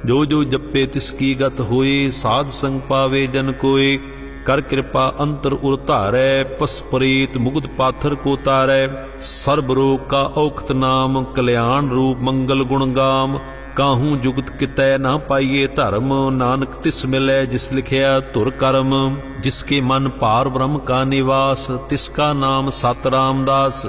जो जो जप्पे तिसकी गत होए, साध संग पावे जन कोय। कर कृपा अंतर उर धारै, पस प्रेत मुग्ध पाथर को तारै। सर्ब रोग का औखत नाम, कल्याण रूप मंगल गुण गाम। काहू जुगत कितै ना पाइये धर्म, नानक तिस मिलै जिस लिखिया धुर कर्म। जिसके मन पार ब्रह्म का निवास, तिसका नाम सत रामदास।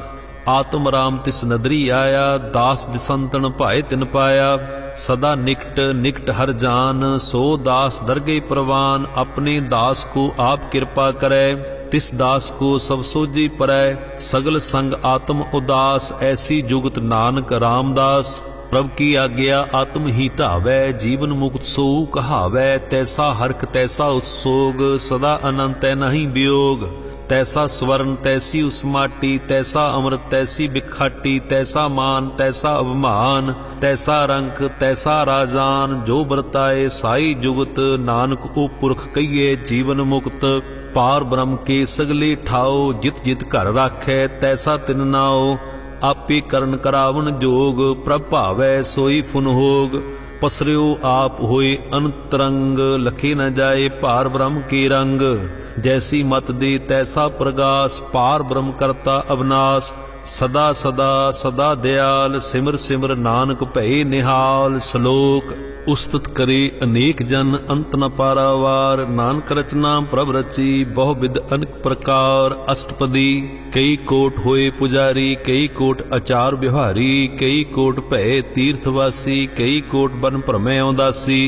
आत्म राम तिस नदरी आया, दास दिसंतन भाए तिन पाया। सदा निकट निकट हर जान, सो दास दरगे प्रवान। अपने दास को आप कृपा करै, तिस दास को सब सोझी परै। सगल संग आत्म उदास, ऐसी जुगत नानक रामदास। प्रभ की आज्ञा आत्म ही धावै, जीवन मुक्त सो कहावै। तैसा हरख तैसा उत्सोग, सदा अनंत नहीं वियोग। तैसा स्वर्ण तैसी उस माटी, तैसा अमृत तैसी बिखाटी। तैसा मान तैसा अभिमान, तैसा रंक तैसा राजान। जो बरताए साई जुगत, नानक ओ पुरख कहिए जीवन मुक्त। पार ब्रह्म के सगले ठाओ, जित जित घर राखै तैसा तिन नाओ। आपे करन करावन जोग, प्रभ भावै सोई फुन होग। पसरियो आप होए अंतरंग, लखे न जाए पार ब्रह्म के रंग। जैसी मत दे तैसा प्रगास, पार ब्रह्म करता अविनाश। सदा सदा सदा दयाल, सिमर सिमर नानक भये निहाल। श्लोक उस्तत करे अनेक जन अंत न पारावार। नानक रचना प्रभ रची बहुविध अनेक प्रकार। अष्टपदी कई कोट होए पुजारी, कई कोट आचार व्यवहारी, कई कोट भय तीर्थवासी, कई कोट बन भ्रमै औदासी,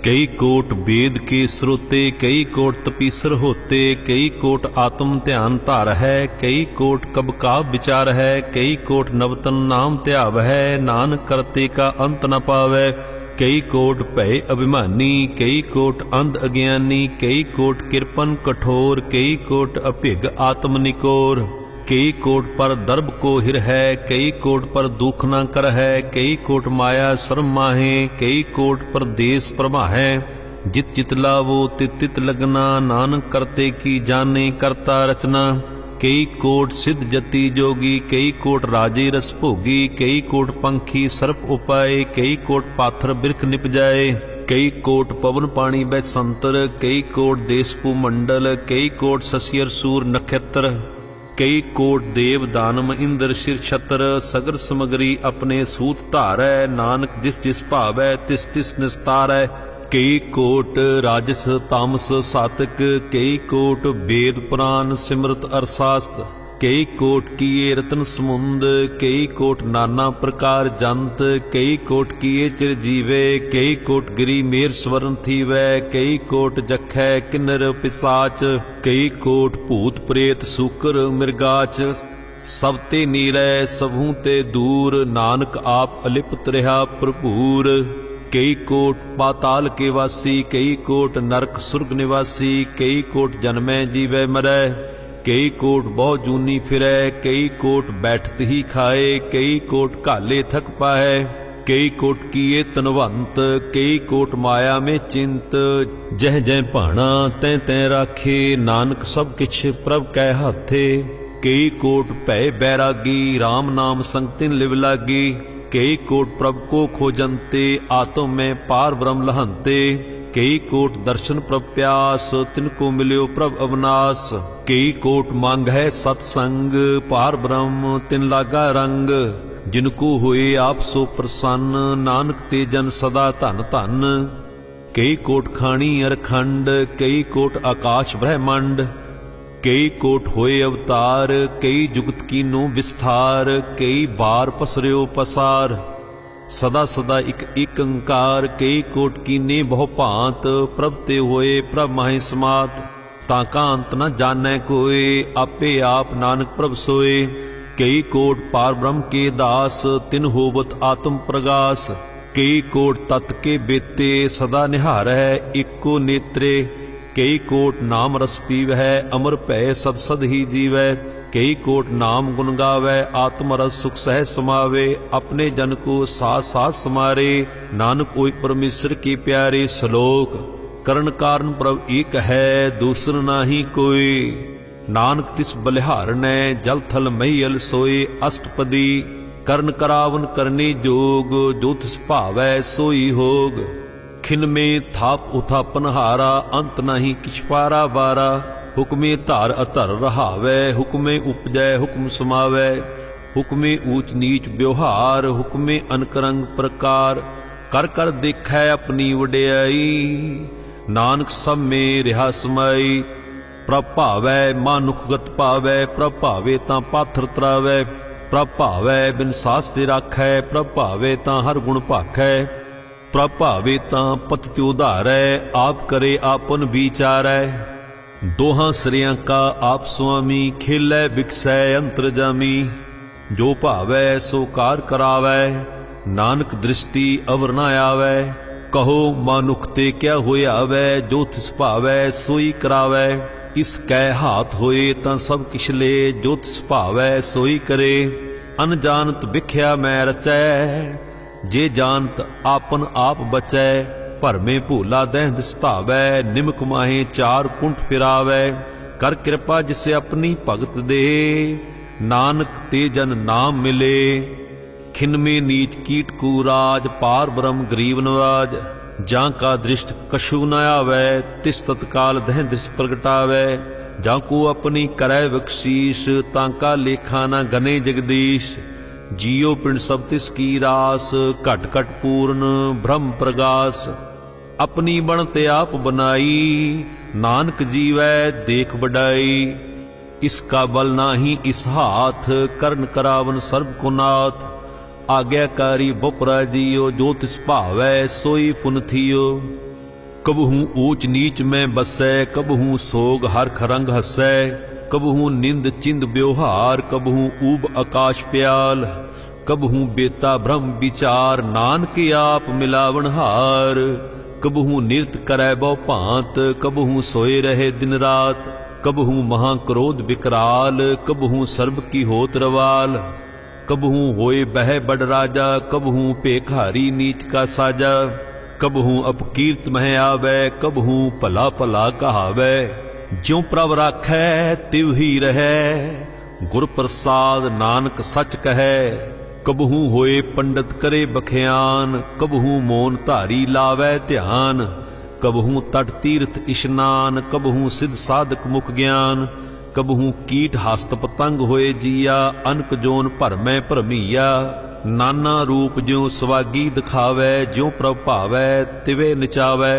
कई कोट वेद के स्रोते, कई कोट तपीसर होते, कई कोट आत्म ध्यान धार है, कई कोट कब का विचार है, कई कोट नवतन नाम ध्याव है। नानक करते का अंत न पावै। कई कोट भय अभिमानी, कई कोट अंध अज्ञानी, कई कोट कृपन कठोर, कई कोट अभिग आत्म निकोर, कई कोट पर दर्भ को हिर है, कई कोट पर दुख न कर है, कई कोट माया शर्म माहे, कई कोट पर देश प्रमाहे। जित चित लावो तित तित लगना, नानक करते की जाने करता रचना। कई कोट सिद्ध जति जोगी, कई कोट राजे रस भोगी, कई कोट पंखी सर्प उपाय, कई कोट पाथर बिरख निप जाए, कई कोट पवन पानी बैसंतर, कई कोट देशपु मंडल, कई कोट शशियर सूर नक्षत्र, कई कोट देव दानम इंद्र शिर छत्र। सगर समगरी अपने सूत धारै, नानक जिस जिस भावै तिस तिस निस्तारै। कई कोट राजस तामस सातक, कई कोट वेद पुराण सिमरत अरशास्त्र, कई कोट किए रतन समुंद, कई कोट नाना प्रकार जंत, कई कोट किए चिरजीवे, कई कोट गिरी मेर स्वर्ण थीवै, कई कोट जखै किन्नर पिसाच, कई कोट भूत प्रेत सूकर मिर्गाच। सब ते नीरै सबहू ते दूर, नानक आप अलिप्त रहा भरपूर। कई कोट पाताल के वासी, कई कोट नरक सुर्ग निवासी, कई कोट जन्मै जीवै मरै, कई कोट बहु जूनी फिरै, कई कोट बैठत ही खाए, कई कोट घाले थक पाए, कई कोट किए तनवंत, कई कोट माया में चिंत। जह जह भाणा तै तै राखे, नानक सब किछ प्रभ कै हाथे। कई कोट भय बैरागी, राम नाम संग तिन लिव लागी, कई कोट प्रभ को खोजंते, आत्म में पार ब्रह्म लहंते। कई कोट दर्शन प्रभ प्यास, तिनको मिल्यो प्रभ अवनाश। कई कोट मांग है सत्संग, पार ब्रह्म तिन लागा रंग। जिनको होए आप सो प्रसन्न, नानक ते जन सदा धन धन। कई कोट खाणी अरखंड, कई कोट आकाश ब्रह्मंड, कई कोट होए अवतार, कई जुगत कीनो विस्तार, कई बार पसरियो पसार। सदा सदा एक अंकार, कई कोट कीने बहु भांत, प्रभ ते होए प्रभ माहि समात। ताका अंत न जानै कोय, आपे आप नानक प्रभ सोए। कई कोट पार ब्रह्म के दास, तिन होवत आत्म प्रगास। कई कोट तत् के बेते, सदा निहार है एको नेत्रे। कई कोट नाम रस पीवै, अमर भय सद सद ही जीवै। कई कोट नाम गुण गावै, आत्म रस सुख सह समावे। अपने जन को साथ साथ समारे, नानक ओय परमेश्वर के प्यारे। श्लोक करण कारण प्रभ एक है, दूसर नाही कोई। नानक तिस बलिहारनै, जल थल महीयल सोए। अष्टपदी करण करावन करने जोग, जो तिस भावै सोई होग। खिन में थाप उथापन हारा, अंत नहीं किछ पारा बारा। हुक्मे धार अधर रहावै, हुक्मे उपजै हुक्म समावै। हुक्मे ऊच नीच व्यवहार, हुक्मे अनकरंग प्रकार। कर कर देखै अपनी वडियाई, नानक सब में रिहा समाई। प्रभ भावै मानुख गत पावै, प्रभ भावे तां पाथर तरावै। प्रभ भावै बिन सास ते राखै, प्रभ भावे तां हर गुण भाखै। प्रभ भावे तां पत ते उधारै, आप करे आपन विचारै। दोहां सरियां का आप स्वामी, खेलै बिकसै अंतरजामी। जो भावै सो कार करावै, नानक दृष्टि अवर न आवै। कहो मानुख ते क्या होए आवै, जो तिस भावै सोई करावै। इस कै हाथ होए तां सब किछ ले, जो तिस भावै सोई करे। अनजानत बिख्या मैं रचै, जे जानत आपन आप बचै। भरमे भूला दह दिसतावै, निमक माहे चार कुंठ फिरावै। कर कृपा जिसे अपनी भगत दे, नानक ते जन नाम मिले। खिन में नीच कीट कूराज, पार ब्रह्म गरीब नवाज। जां का दृष्ट कछु न आवै, तिस तत्काल दह दिस प्रगटावै। जां को अपनी करै बख्शीश, तांका लेखा न गने जगदीश। जियो पिंड सब तिसकी रास, घट घट पूर्ण ब्रह्म प्रगास। अपनी बनते आप बनाई, नानक जीवै देख बड़ाई। इसका बल नाही इस हाथ, करण करावन सर्व को नाथ। आज्ञाकारी बोपरा जियो, जो तिस भावै सोई पुन थियो। कबहू ऊंच नीच में बसै, कबहू सोग हरख रंग हसै। कबहू निंद चिंद व्यवहार, कबहू ऊब आकाश प्याल। कबहू बेता ब्रह्म विचार, नानक आप मिलावन हार। कबहू निरत करै बहु भांत, कबहू सोए रहे दिन रात। कबहू महाक्रोध विकराल, कबहू सर्ब की होत रवाल। कबहू होए बह बड़ राजा, कबहू भेखारी नीच का साजा। कबहू अपकीर्त मह आवै, कबहू भला भला कहावै। ज्यों प्रभ राखै तिव ही रहै, गुर प्रसाद नानक सच कहै। कबहू होए पंडित करे बख्यान, कबहू मोन धारी लावै ध्यान। कबहू तट तीर्थ इशनान, कबहू सिद्ध साधक मुख ज्ञान। कबहू कीट हस्त पतंग होए जिया, अनक जोन भरमै भरमीया। नाना रूप ज्यों सवागी दिखावै, ज्यों प्रभ भावै तिवे नचावै।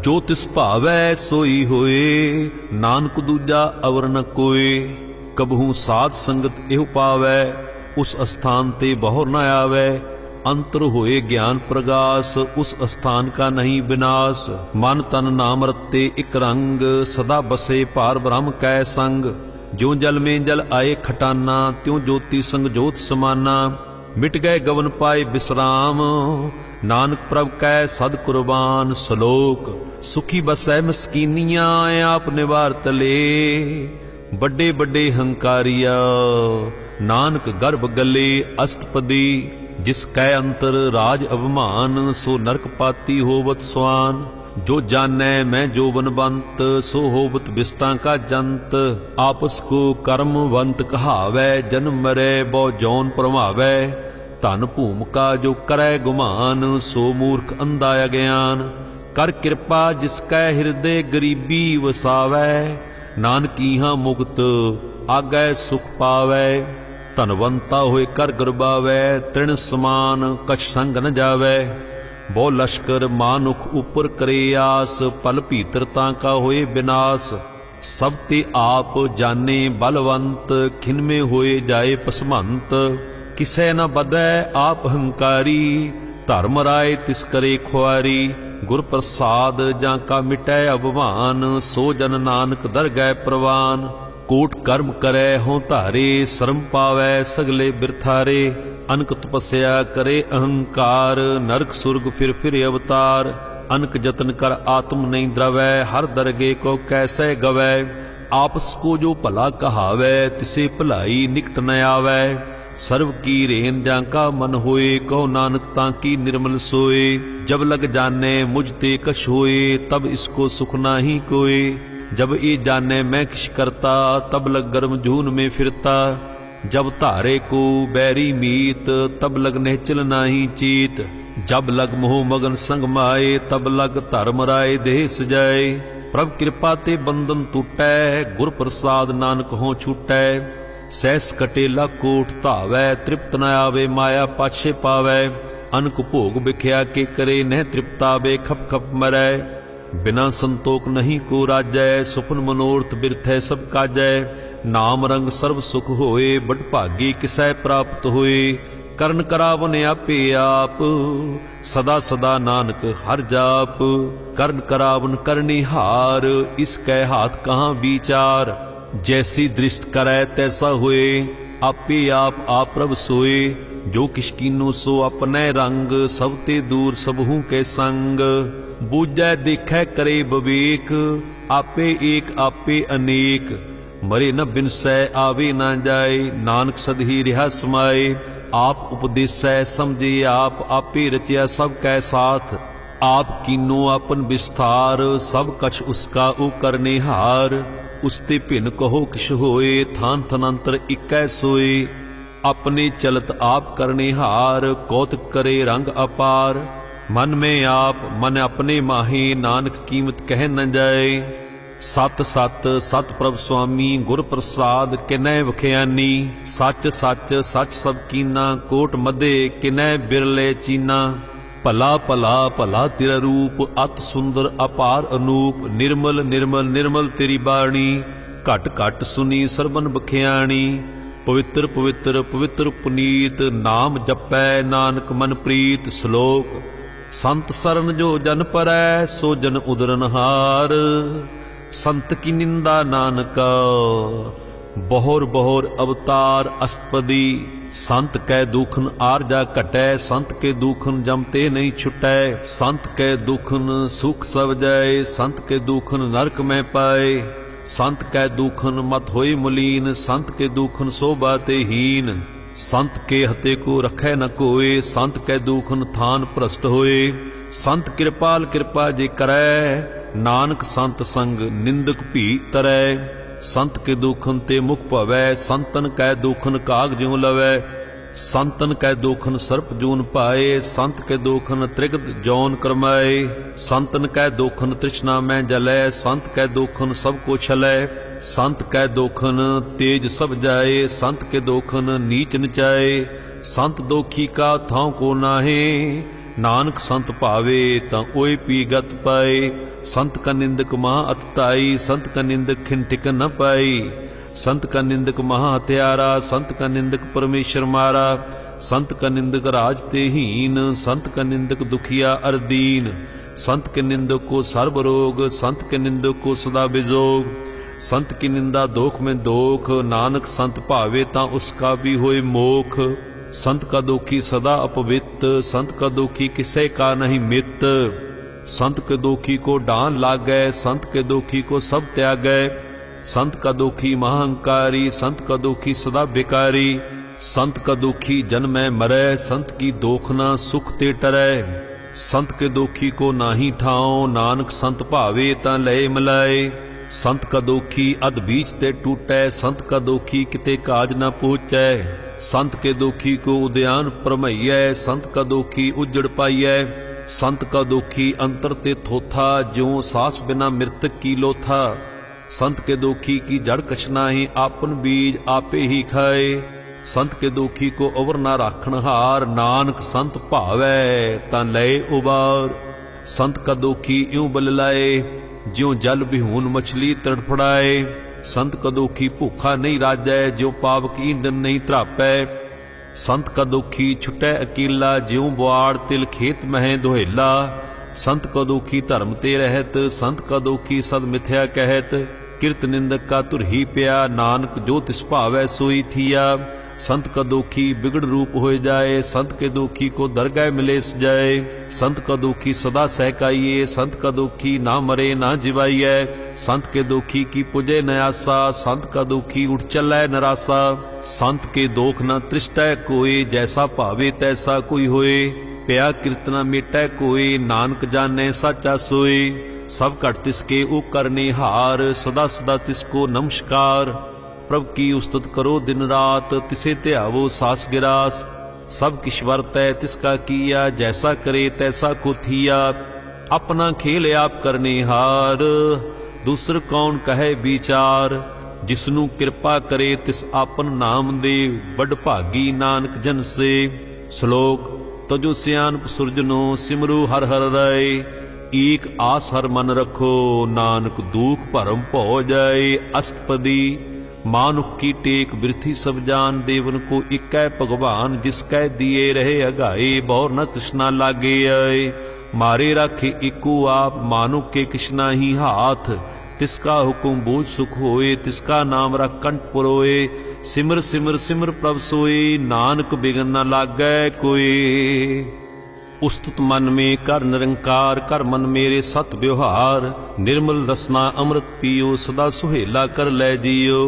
जो तिस भावै सोई होए, नानक दूजा अवर न कोय। कबहू साध संगत एहु पावै, उस स्थान ते बहुर न आवै। अंतर होए ज्ञान प्रगास, उस स्थान का नहीं विनाश। मन तन नाम रत्ते इक रंग, सदा बसे पार ब्रह्म कै संग। ज्यों जल में जल आए खटाना, त्यों ज्योति संग ज्योत समाना। मिट गए गवन पाए विश्राम, नानक प्रभ कै सद कुर्बान। सलोक सुखी बसै मस्कीनिया, आप निवार तले। बड़े बड़े हंकारिया, नानक गर्भ गले अष्टपदी। जिस कै अंतर राज अभिमान, सो नरक पाती होवत स्वान। जो जानै मैं जोबनवंत, सो होवत विष्टा का जंत। आपस को कर्मवंत कहावै, जन्म मरै बहु जौन परमावै। धन भूमिका जो करै गुमान, सो मूर्ख अंधा अज्ञान। कर कृपा जिसकै हृदय गरीबी वसावै, नानक इहां मुक्त आगै सुख पावै। धनवंता होए कर गरबावै, तृण समान कछ संग न जावै। बहु लश्कर मानुख ऊपर करे आस, पल भीतरता का होए विनाश। सब ते आप जाने बलवंत, खिनमे होए जाए पसमंत। किसै न बदै आप हंकारी, धर्म राय तिस करे खुआरी। गुर प्रसाद जाका मिटै अभिमान, सो जन नानक दरगै प्रवान। कोट कर्म करै हों धारे, शर्म पावै सगले बिरथारे। अनक तपस्या करे अहंकार, नरक सुरग फिर अवतार। अनक जतन कर आत्म नहीं द्रवै, हर दरगे को कैसे गवै। आपस को जो भला कहावै, तिसे भलाई निकट न आवै। सर्व की रेन जाका मन होए, कहो नानक ताकी निर्मल सोए। जब लग जाने मुझ ते कछ होए, तब इसको सुख नाही कोय। जब ये जाने मैं किश करता, तब लग गर्म जून में फिरता। जब धारे को बैरी मीत, तब लग निहचल नाही चीत। जब लग मोह मगन संग माए, तब लग धर्म राय देह सजाए। प्रभ कृपा ते बंधन टूटै, गुर प्रसाद नानक हों छूटै। सहस कटेला कोट धावै, तृप्त न आवे माया पाछे पावै। अनक भोग बिख्या के करे, नह तृप्तावे खप खप मरै। बिना संतोख नहीं को राजै, सुपन मनोरथ बिरथै सब काजै। नाम रंग सर्व सुख होए, बड़ भागी किसै प्राप्त होए। करण करावन आपे आप, सदा सदा नानक हर जाप। करण करावन करनी हार, इसकै हाथ कहाँ विचार। जैसी दृष्ट करै तैसा होए, आपे आप प्रभ सोए। जो किश कीनो सो अपने रंग, सब ते दूर सबहू के संग। बूझै देखै करे विवेक, आपे एक आपे अनेक। मरे न बिनसै आवे न जाए, नानक सद ही रिहा समाए। आप उपदेसै समझे आप, आपे रचिया सब कै साथ। आप कीनो आपन विस्तार, सब कछ उसका ओ करने हार। उसते भिन्न कहो किश होए, थान थनंतर इकै सोए। अपने चलत आप करने हार, कौतक करे रंग अपार। मन में आप मन अपने माहे, नानक कीमत कह न जाए। सत सत सत प्रभ स्वामी गुर प्रसाद किनै वखियानी। सच सच सच सब कीना कोट मदे किनै बिरले चीना। भला भला भला तेरा रूप अत सुंदर अपार अनूप। निर्मल निर्मल निर्मल तेरी बाणी घट घट सुनी सरबन बखियाणी। पवित्र पवित्र पवित्र पुनीत नाम जपै नानक मन प्रीत। श्लोक संत सरन जो जन परै सो जन उदरनहार। संत की निंदा नानक बहुर बहुर अवतार अष्टपदी। संत कै दुखन आरजा घटै संत के दुखन जमते नहीं छुटै। संत कै दुखन सुख सब जाए संत के दुखन नरक में पाए। संत कै दुखन मत होए मलीन संत के दुखन शोभा ते हीन। संत के हते को रखै न कोय संत कै दुखन थान भ्रष्ट होए। संत कृपाल कृपा जे करै नानक संत संग निंदक भी तरै। संत के दुखन ते मुख भवै संतन कै दुखन काग ज्यों लवै। संतन कै दुखन सर्प जून पाए संत के दुखन त्रिगत जौन करमाए। संतन कै दुखन तृष्णा में जलै संत कै दुखन सब को छलै। संत कै दुखन तेज सब जाए संत के दुखन नीच नचाए। संत दोखी का थां को नाहे नानक संत भावे तां ओए पी गत पाए। संत का निंदक महा अतताई संत का निंदक खिन टिकन न पाई। संत का निंदक महा हत्यारा संत का निंदक परमेश्वर मारा। संत का निंदक राज ते हीन संत का निंदक दुखिया अरदीन। संत के निंदक को सर्व रोग संत के निंदक को सदा बिजोग। संत की निंदा दोख में दोख नानक संत भावे तां उसका भी होए मोख। संत का दोखी सदा अपवित संत का दोखी किसे का नहीं मित। संत के दोखी को डांन लागै संत के दोखी को सब त्यागै। संत का दोखी महाअंकारी संत का दोखी सदा बेकारी। संत का दोखी जन्म में मरै संत की दोखना सुख ते टरै। संत के दोखी को नाही ठाओ नानक संत भावे तां लय मिलाए। संत का दोखी अध बीच ते टूटै संत का दोखी किते काज न पहुँचै। संत के दोखी को उद्यान परमैयै संत का दोखी उजड़ पाइयै। संत का दोखी अंतर ते थोथा ज्यों सास बिना मृतक की लोथा। संत के दोखी की जड़ कछ नाहीं आपन बीज आपे ही खाए। संत के दोखी को अवर ना राखण हार नानक संत भावै तां लय उबार। संत का दोखी यूं बल लाए ज्यों जल बिहून मछली तड़फड़ाए। संत का दोखी भूखा नहीं राजै ज्यों पावक ईंधन नहीं त्रापै। संत का दोखी छुटै अकेला ज्यों बुआड़ तिल खेत मह दुहेला। संत का दोखी धर्म ते रहत संत का दोखी सद मिथ्या कहत। किरत निंदक का तुर ही पिया नानक जो तिस भावै सोई थिया। संत का दोखी बिगड़ रूप हो जाए संत के दोखी को दरगाह मिले सजाए। संत का दोखी सदा सहकाइए संत का दोखी ना मरे ना जिवाइए। संत के दोखी की पुजे न आसा संत का दोखी उठ चलै नरासा। संत के दोख न तृष्टै कोई जैसा भावे तैसा कोई होए। पिया कीर्तना मेटै कोई नानक जाने साचा सोए। सब घट तिसके ओ करने हार सदा सदा तिसको नमस्कार। प्रभ की उस्तुत करो दिन रात तिसे ध्यावो सास गिरास। सब किश वर्तै तिसका किया जैसा करे तैसा को थिया। अपना खेल आप करने हार दूसर कौन कहे विचार। जिसनु कृपा करे तिस आपन नाम दे बड़ भागी नानक जन से। श्लोक तजो सियानप सुरजनो सिमरु हर हर राय। एक आस हर मन रखो नानक दुख भरम भौ जाए। अष्टपदी मानुख की टेक बिरथी सब जान देवन को इकै भगवान। जिसकै दिए रहे अगाए बौर न तृष्णा लागे आए। मारे राखे इको आप मानुख के किशना ही हाथ। तिसका हुकुम बूझ सुख होए तिसका नाम रख कंठ पुरोए। सिमर सिमर सिमर प्रभ सोए नानक बिगन न लागै कोई। उस्तुत मन में कर निरंकार कर मन मेरे सत व्यवहार। निर्मल रसना अमृत पियो सदा सुहेला कर लै जियो।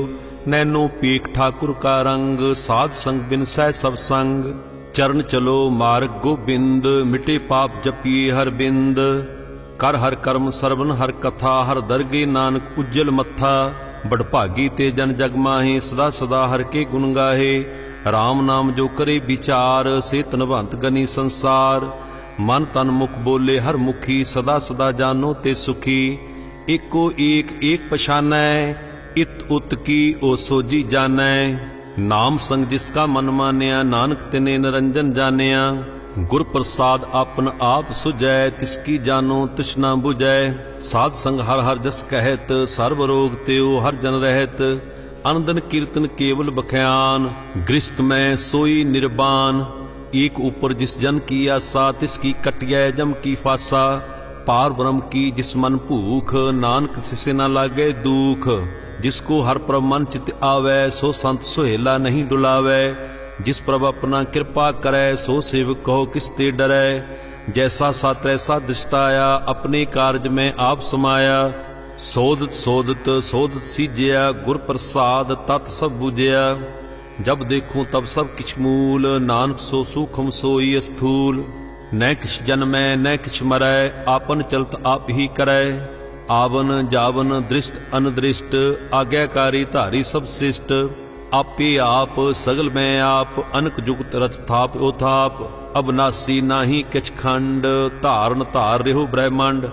नैनो पीक ठाकुर का रंग साध संग बिन सह सब संग। चरण चलो मार्ग गोबिंद मिटे पाप जपिए हर बिंद। कर हर कर्म सरवन हर कथा हर दरगे नानक उज्जल मत्था। बड़भागी ते जन जग माहे सदा सदा हर के गुण गाहे। राम नाम जो करे विचार से तनवंत गनी संसार। मन तन मुख बोले हर मुखी सदा सदा जानो ते सुखी। एको एक एक पछानै, इत उत की ओ सोजी जानै। नाम संग जिसका मन मानिया, नानक तिने निरंजन जानिया। गुर प्रसाद आपन आप सुझै, तिसकी जानो तृष्णा बुझै। साध संग हर हर जस कहत, सर्व रोग त्यो हर जन रहत। अनदन कीर्तन केवल बख्यान, गृहस्थ में सोई निर्वाण। एक ऊपर जिस जन की आशा, तिसकी कटिया जम की फासा। पार ब्रह्म की जिस मन भूख, नानक तिसे न लागे दुख। जिसको हर प्रभ मन चित आवे, सो संत सोहेला नहीं डुलावे। जिस प्रभ अपना कृपा करे, सो सेवक कहो किसते डरै। जैसा सा तैसा दृष्टाया, अपने कार्य में आप समाया। सोदत सोदत सोदत सीजया, गुर प्रसाद तत् सब बुझया। जब देखूं तब सब किछ मूल, नानक सो सूखम सोई स्थूल। न किछ जन्मै न किछ मरै, आपन चलत आप ही करै। आवन जावन दृष्ट अनदृष्ट, आज्ञाकारी धारी सब श्रेष्ठ। आपे आप सगल में आप, अनक जुगत रच थाप ओथाप। अबनासी नाही किछ खंड, धारण धार रेहो ब्रह्मंड।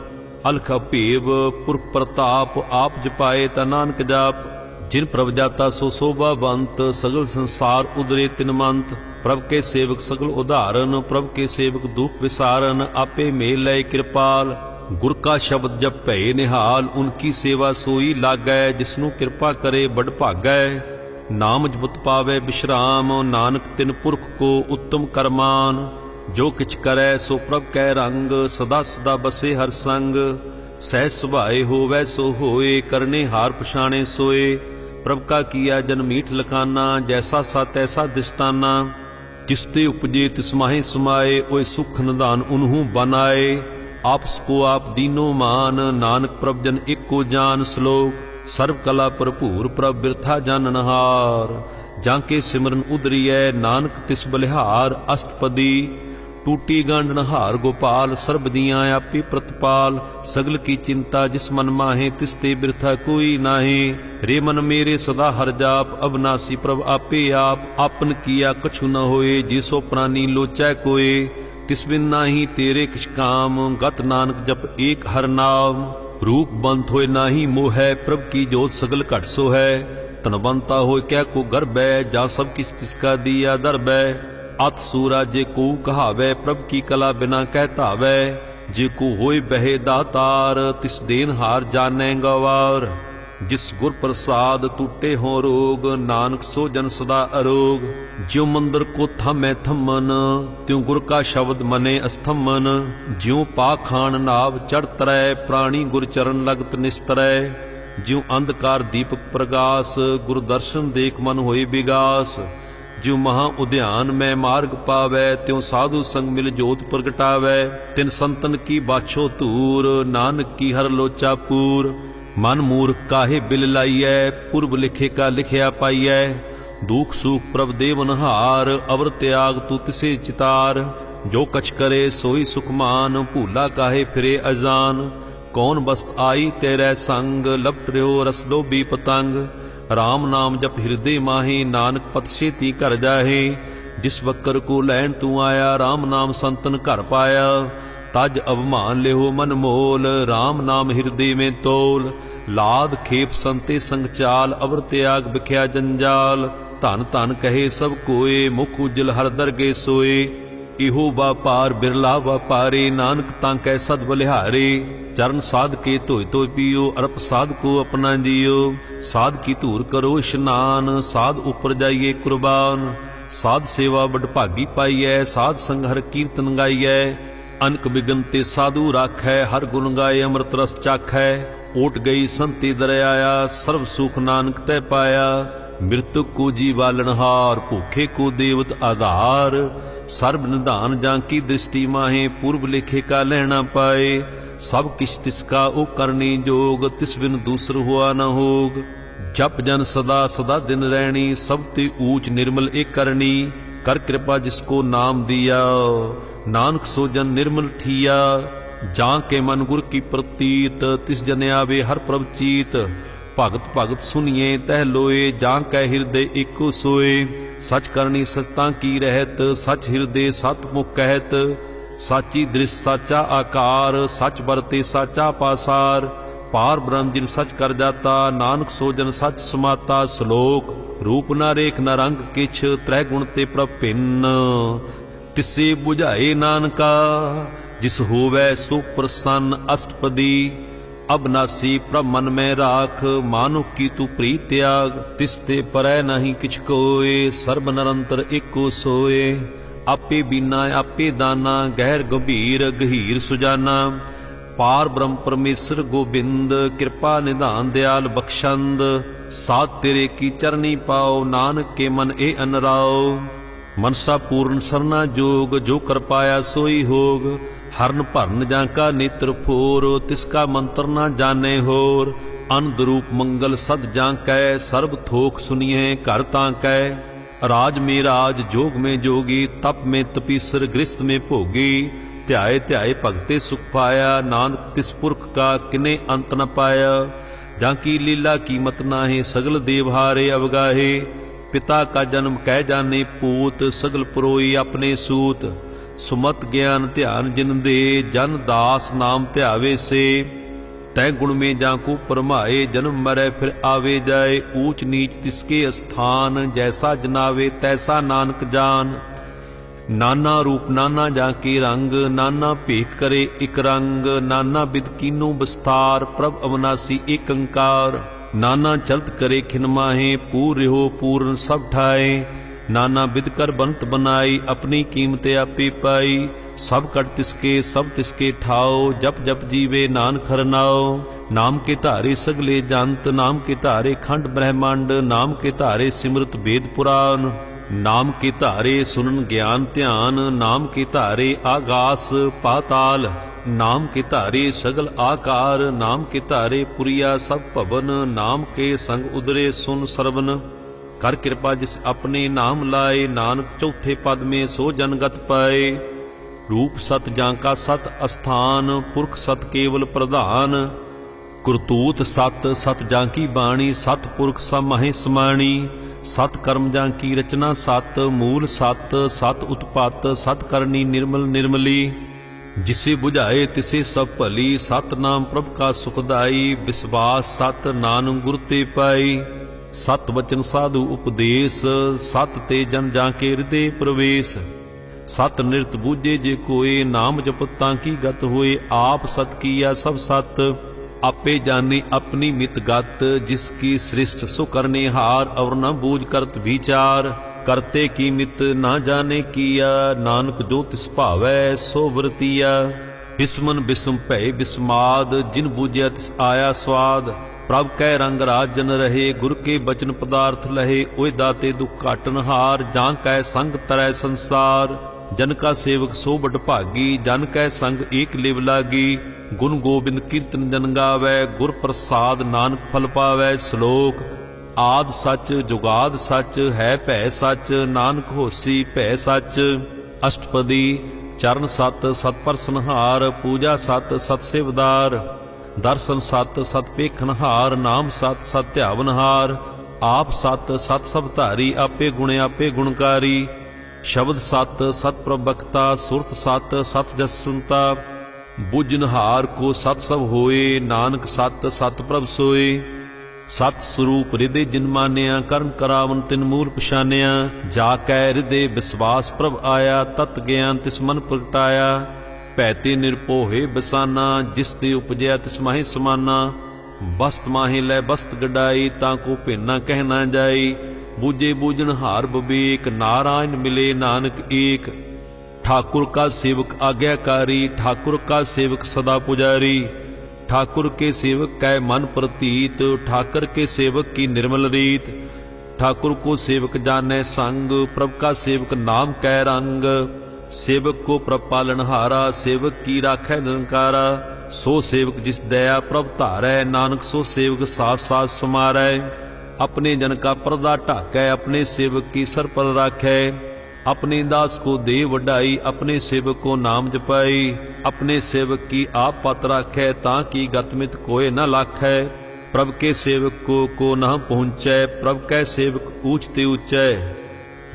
अलख भेव पुरख प्रताप, आप जपाए ता नानक जाप। जिन प्रभ जाता सो शोभावंत, सगल संसार उदरे तिनमंत। प्रभ के सेवक सगल उदाहरण, प्रभ के सेवक दुख विसारन। आपे मेल लय कृपाल, गुर का शब्द जब भय निहाल। उनकी सेवा सोई लागै, जिसनु कृपा करे बड़ भागै। नाम जपत पावे विश्राम, नानक तिन पुरख को उत्तम करमान। जो किछ करै सो प्रभ कै रंग, सदा सदा बसे हर संग। सहज सुभाए होवै सो होए, करने हार पछाणे सोए। प्रभ का किया जन मीठ लखाना, जैसा सा तैसा दृष्टाना। जिसते उपजे तिस माहे समाए, ओए सुख निधान उन्हू बनाए। आपस को आप दीनो मान, नानक प्रभ जन एको जान। श्लोक सर्व कला भरपूर, प्रभ बिरथा जाननहार। जाके सिमरन उदरियै, नानक तिस बलिहार। अष्टपदी टूटी गांड नहार गोपाल, सर्ब दियां आपे प्रतपाल। सगल की चिंता जिस मन माहे, तिसते बिरथा कोई नाहे। रे मन मेरे सदा हर जाप, अबनासी प्रभ आपे आप। आपन किया कछु न होए, जिसो प्राणी लोचै कोय। तिस बिन नाही तेरे किछ काम, गत नानक जप एक हर नाम। रूप बंत होए नाही मोहै, प्रभ की जोत सगल घट सो है। तनवंता होए क्या को गर्भ है, जा सब किछ तिसका दिया दर्ब है। अत सूरा जे को कहावै, प्रभ की कला बिना कह धावै। जे को होए बहे दातार, तिस देन हार जानै गवार। जिस गुर प्रसाद टूटे हो रोग, नानक सो जन सदा अरोग। ज्यों मंदिर को थमै थमन, त्यों गुर का शब्द मने अस्थमन। ज्यों पाखान नाव चढ़ तरै, प्राणी गुर चरण लगत निस्तरै। ज्यों अंधकार दीपक प्रगास, गुरु दर्शन देख मन होए विगास। ज्यों महा उद्यान में मार्ग पावै, त्यों साधु संग मिल जोत प्रगटावै। तिन संतन की बाछो धूर, नानक की हर लोचा पूर। मन मूर्ख काहे बिल लाइयै, पूर्व लिखे का लिखिया पाइयै। दुख सुख प्रभ देवनहार, अवर त्याग तू तिसे चितार। जो कछ करे सोई सुखमान, भूला काहे फिरे अजान। कौन बस्त आई तेरे संग, लपट रहो रस लोभी पतंग। राम नाम जप हृदय माहे, नानक पत छेती घर जाहे। जिस बकर को लैन तू आया, राम नाम संतन घर पाया। तज अवमान लेहो मन मोल, राम नाम हृदय में तोल। लाद खेप संते संग चाल, अवर त्याग बिख्या जंजाल। धन धन कहे सब कोय, मुख उजल हर दरगे सोए। इहो व्यापार बिरला व्यापारे, नानक तांकै सद बलिहारे। चरण साध के धोय धोय पियो, अरप साध को अपना जियो। साध की धूर करो स्नान, साध उपर जाइए कुर्बान। साध सेवा बड़ भागी पाइयै, साध संग हर कीर्तन गाइयै। अनक बिगन ते साधु राखै, हर गुण गाए अमृत रस चाखै। ओट गई संते दरयाया, सर्व सुख नानक तै पाया। मृतक को जीवालनहार, भूखे को देवत आधार। सर्व निधान जाकी दृष्टि माहे, पूर्व लेखे का लहना पाए। सब किछ तिसका ओ करनी जोग, तिस बिन दूसर हुआ न होग। जप जन सदा सदा दिन रहनी, सब ते ऊंच निर्मल एक करनी। कर कृपा जिसको नाम दिया, नानक सो जन निर्मल थिया। जाके मन गुर की प्रतीत, तिस जन आवे हर प्रभ चीत। भगत भगत सुनिए तह लोए, जाकै हृदय एको सोए। सच करनी सचता की रहत, सच हृदय सत मुख कहत। साची दृश्य साचा आकार, सच बरते साचा पासार। पार ब्रह्म जिन सच कर जाता, नानक सो जन सच समाता। श्लोक रूप न रेख न रंग किछ, त्रै गुण ते प्रभ भिन्न। तिसे बुझाए नानका, जिस होवै सो प्रसन्न। अष्टपदी अबनासी प्रभ मन में राख, मानुख की तू प्रीत त्याग। तिसते परै नहीं किछ कोय, सर्ब निरंतर एको सोए। आपे बीना आपे दाना, गहर गंभीर गहीर सुजाना। पार ब्रह्म परमेश्वर गोबिंद, कृपा निधान दयाल बख्शंद। साध तेरे की चरनी पाओ, नानक के मन ए अनराओ। मनसा पूर्ण सरना जोग, जो कर पाया सोई होग। हरन भरन जाका नेत्र फोर, तिसका मंत्र न जाने होर। अनदरूप मंगल सद जाकै, सर्ब थोक सुनिए घर ताकै। राज में राज, जोग में जोगी, तप में तपीसर, गृहस्थ में भोगी। ध्याए ध्याए भगते सुख पाया, नानक तिस पुरख का किने अंत न पाया। जाकी लीला कीमत नाहे, सगल देव हारे अवगाहे। पिता का जन्म कह जाने पूत, सगल पुरोई अपने सूत। सुमत ज्ञान ध्यान जिन दे, जन दास नाम ध्यावे से। तै गुण में जाको परमाए, जन्म मरै फिर आवे जाए। ऊंच नीच तिसके स्थान, जैसा जनावे तैसा नानक जान। नाना रूप नाना जाके रंग, नाना भेख करे इक रंग। नाना बिद कीनो विस्तार, प्रभ अविनाशी एक अंकार। नाना चलत करे खिन माहे, पूर हो पूर्ण सब ठाए। नाना बिद कर बनत बनाई, अपनी कीमत आपे पाई। सब कट तिसके ठाओ, जप जप जीवे नानक हरनाओ। नाम के धारे सगले जंत, नाम के धारे खंड ब्रह्मांड। नाम के धारे सिमरत वेद पुराण, नाम के धारे सुनन ज्ञान ध्यान। नाम के धारे आगास पाताल, नाम के धारे सगल आकार। नाम के धारे पुरिया सब भवन, नाम के संग उदरे सुन सरवन। कर कृपा जिस अपने नाम लाए, नानक चौथे पद में सो जनगत पाए। रूप सत जांका सत अस्थान, पुरख सत केवल प्रधान। करतूत सत सत जांकी बाणी, सत पुरख सब महे समाणी। सत कर्म जांकी रचना सत, मूल सत सत उत्पत। सत करनी निर्मल निर्मली, जिसे बुझाए तिसे सब भली। सत नाम प्रभ का सुखदाई, विश्वास सत नानक गुर ते पाई। सत वचन साधु उपदेश, सत ते जन जाके हृदय प्रवेश। सत निरत बूझे जे कोय, नाम जपत तांकी गत होए। आप सत किया सब सत, आपे जाने अपनी मित गत। जिसकी सृष्ट सो करने हार, और न बूझ करत विचार। करते की मित ना जाने किया, नानक जो तिस भावै सो वरतिया। बिस्मन बिस्म भय बिस्माद, जिन बूझिया तिस आया स्वाद। प्रभ कै रंग राजन रहे, गुर के बचन पदार्थ लहे। ओए दाते दुख काटन हार, जां कै संग तरै संसार। जन का सेवक सो बड़ भागी, जन कै संग एक लिव लागी। गुण गोबिंद कीर्तन जन गावै, गुर प्रसाद नानक फल पावै। श्लोक आद सच जुगाद सच, है भै सच। नानक होसी भै सच। अष्टपदी चरण सत सत परसनहार, पूजा सत सत सेवदार। दर्शन सत सत पेखनहार, नाम सत सत ध्यावनहार। आप सत सत सब धारी, आपे गुण आपे गुणकारी। शब्द सत सत प्रभक्ता, सुरत सत सत जस सुनता। बुझनहार को सत सब होए, नानक सत सत प्रभ सोए। सत स्वरूप हृदय जिन मानिया, करन करावन तिन मूल पछानिया। जाकै हृदय विश्वास प्रभ आया, तत ज्ञान तिस मन प्रगटाया। पैते निरपोहे बसाना, जिस ते उपजया तिस माहे समाना। बस्त माहे लै बस्त गडाई, ताको भेना कहना जाई। बूझे बूझन हार बबेक, नारायण मिले नानक एक। ठाकुर का सेवक आज्ञाकारी, ठाकुर का सेवक सदा पुजारी। ठाकुर के सेवक कै मन प्रतीत, ठाकर के सेवक की निर्मल रीत। ठाकुर को सेवक जानै संग, प्रभ का सेवक नाम कै रंग। सेवक को प्रभ पालनहारा, सेवक की राखै निरंकारा। सो सेवक जिस दया प्रभ धारै, नानक सो सेवक साथ साथ समारै। अपने जन का पर्दा ढाकै, अपने सेवक की सर पर राखै। अपने दास को दे वडाई, अपने सेवक को नाम जपाई। अपने सेवक की आप पत राखै, ताकि गतमित कोय न लाखै। प्रभ के सेवक को न पहुँचै, प्रभ कै सेवक ऊंच ते ऊंचै।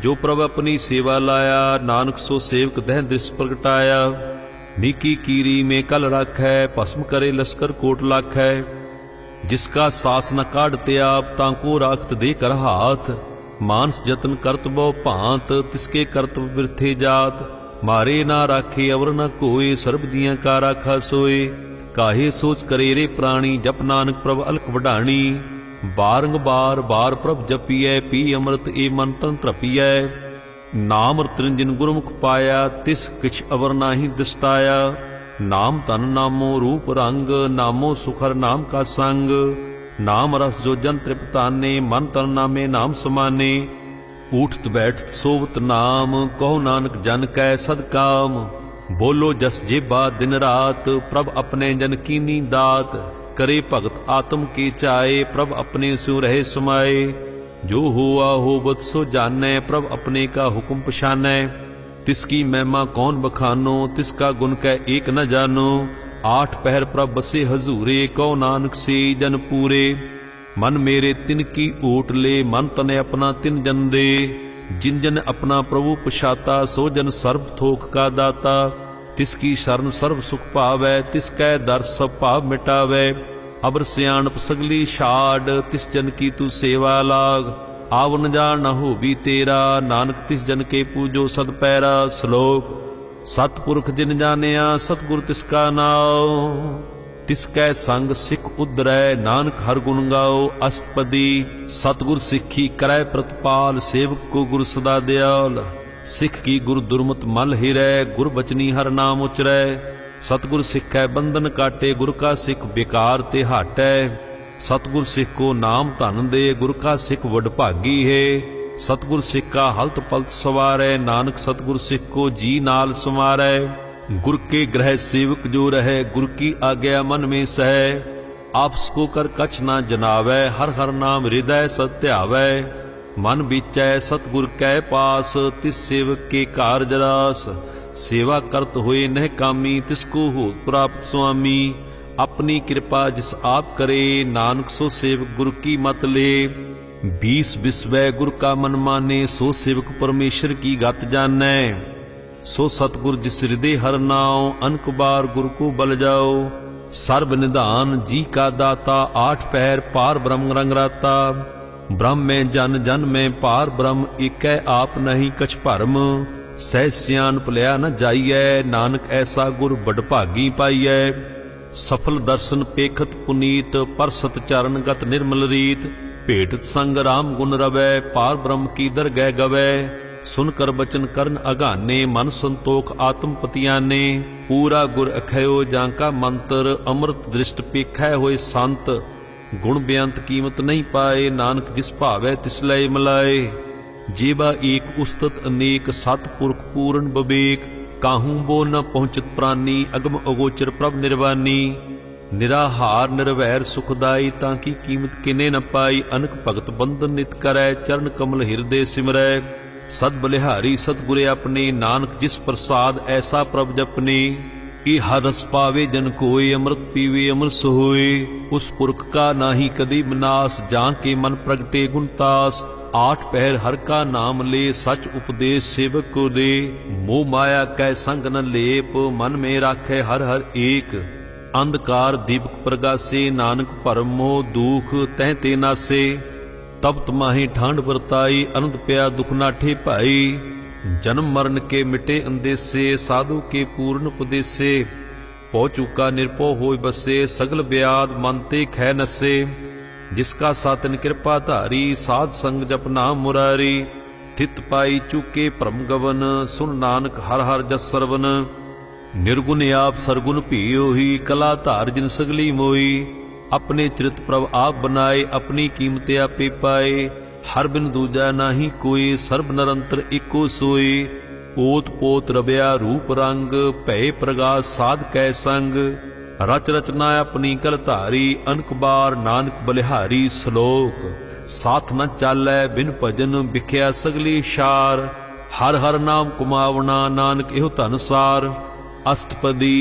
जो प्रभ अपनी सेवा लाया, नानक सो सेवक दह दृश्य प्रगटाया। नीकी कीरी में कल राखै, भस्म करे लश्कर कोट लाखै। जिसका सास न काढ़ते आप तांको राखत दे कर हाथ। मानस जतन करत बहु भांत तिसके करतब बिरथे जात। मारे ना राखे अवर न कोय सर्ब जियां का राखा सोए। काहे सोच करे रे प्राणी जप नानक प्रभ अलख वढाणी। बारंबार बार प्रभ जपिए पी अमृत ए मन तन तृपिए। नाम रतन गुरमुख पाया तिस किछ अवर नाहि दिसटाया। नाम तन नामो रूप रंग नामो सुखर नाम का संग। नाम रस जो जन तृप्ताने मन तन नामे नाम समाने। उठत बैठत सोवत नाम कहो नानक जन कै सदकाम। बोलो जस जेबा दिन रात प्रभ अपने जन कीनी दात। करे भगत आत्म के चाए प्रभ अपने स्यों रहे समाए। जो हुआ होवत सो जानै प्रभ अपने का हुक्म पछानै। तिसकी महिमा कौन बखानो तिसका गुण कै एक न जानो। आठ पहर प्रभ बसे हजूरे कहो नानक से जन पूरे। मन मेरे तिन की ओट ले मन तने अपना तिन जन दे। जिन जन अपना प्रभु पछाता सो जन सर्व थोक का दाता। तिसकी शरण सर्व सुख पावै तिसकै दर सब पाप मिटावै। अबर सियाणप सगली छाड़ तिस जन की तू सेवा लाग। आवन जान न हो भी तेरा नानक तिस जन के पूजो सद पैरा। श्लोक सतपुरख जिन जानिया सतगुर तिसका नाओ। तिसकै संग सिख उदरै नानक हर गुण गाओ। अष्टपदी सतगुर सिखी करै प्रतपाल सेवक को गुरु सदा दयाल। सिख की गुरु दुर्मत मल हिरै गुर बचनी हर नाम उचरै। सतगुर सिखै बंधन काटे गुर का सिख बेकार ते हाटै। सतगुर सिख को नाम धन दे गुर का सिख वडभागी है। सतगुर सिख का हलत पलत सवारै नानक सतगुर सिख को जी नाल संवारै। गुर के ग्रह सेवक जो रहे गुर की आज्ञा मन में सह। आपस को कर कछ ना जनावै हर हर नाम हृदय सत्यावै। मन बीचै सतगुर कै पास तिस सेवक के कारज रास। सेवा करत होए नह कामी तिसको होत प्राप्त स्वामी। अपनी कृपा जिस आप करे नानक सो सेवक गुरु की मत ले। 20 विस्वै गुरु का मन माने सो सेवक परमेश्वर की गत जानै। सो सतगुर जिस हृदय हर नाओ अनक बार गुरु को बल जाओ। सर्व निधान जी का दाता आठ पहर पार ब्रह्म रंग राता। ब्रह्म में जन जन में पार ब्रह्म एकै आप नहीं कछ भरम। सहज सियान भुलिया न जाइयै नानक ऐसा गुर बडभागी पाइयै। सफल दर्शन पेखत पुनीत पर सत चरण गत निर्मल रीत। भेटत संग राम गुण रवै पार ब्रह्म की दरगह गवै। सुन कर बचन करन अगाने मन संतोख आत्म पतियाने। पूरा गुर अखयो जांका मंत्र अमृत दृष्ट पेखै होए संत। गुण बेअंत कीमत नहीं पाए नानक जिस भावै तिस लय मिलाए। जेबा एक उस्तत अनेक सतपुरख पूर्ण बबेक। काहू बो न पहुँचत प्राणी अगम अगोचर प्रभ निर्वाणी। निराहार निर्वैर सुखदाई ताकि कीमत किने न पाई। अनक भगत बंधन नित करै चरण कमल हृदय सिमरै। सद बलिहारी सतगुरे अपने नानक जिस प्रसाद ऐसा प्रभ जपने। ए हर रस पावे जन कोय अमृत पीवे अमृत सोए। उस पुरख का नाहि कदी विनाश जां के मन प्रगटे गुणतास। आठ पहर हर का नाम ले सच उपदेश सेवक को दे। मोह माया कै संग न लेप मन में राखे हर हर एक। अंधकार दीपक प्रगासे नानक भरम मोह दुख तह ते नासे। तब तमाहे ठांड बरताई अनंत प्या दुख नाठे भाई। जन्म मरण के मिटे अंदेसे साधु के पूर्ण उपदेसे। पौ चूका निर्भो होय बसे सगल ब्याद मन ते खै नसे। जिसका सातन कृपा धारी साध संग जप नाम मुरारी। थित पाई चूके भ्रम गवन सुन नानक हर हर जस सरवन। निर्गुण आप सरगुण भीओ ही कला धार जिन सगली मोई। अपने चरित प्रभ आप बनाए अपनी कीमत आपे पाए। हर बिन दूजा नाही कोई सर्ब निरंतर एको सोई। ओत पोत रबिया रूप रंग भय प्रगास साध कै संग। रच रचना अपनी कल धारी अनक बार नानक बलिहारी। श्लोक साथ न चालै बिन भजन बिख्या सगली शार। हर हर नाम कुमावना नानक एहो धनसार। अष्टपदी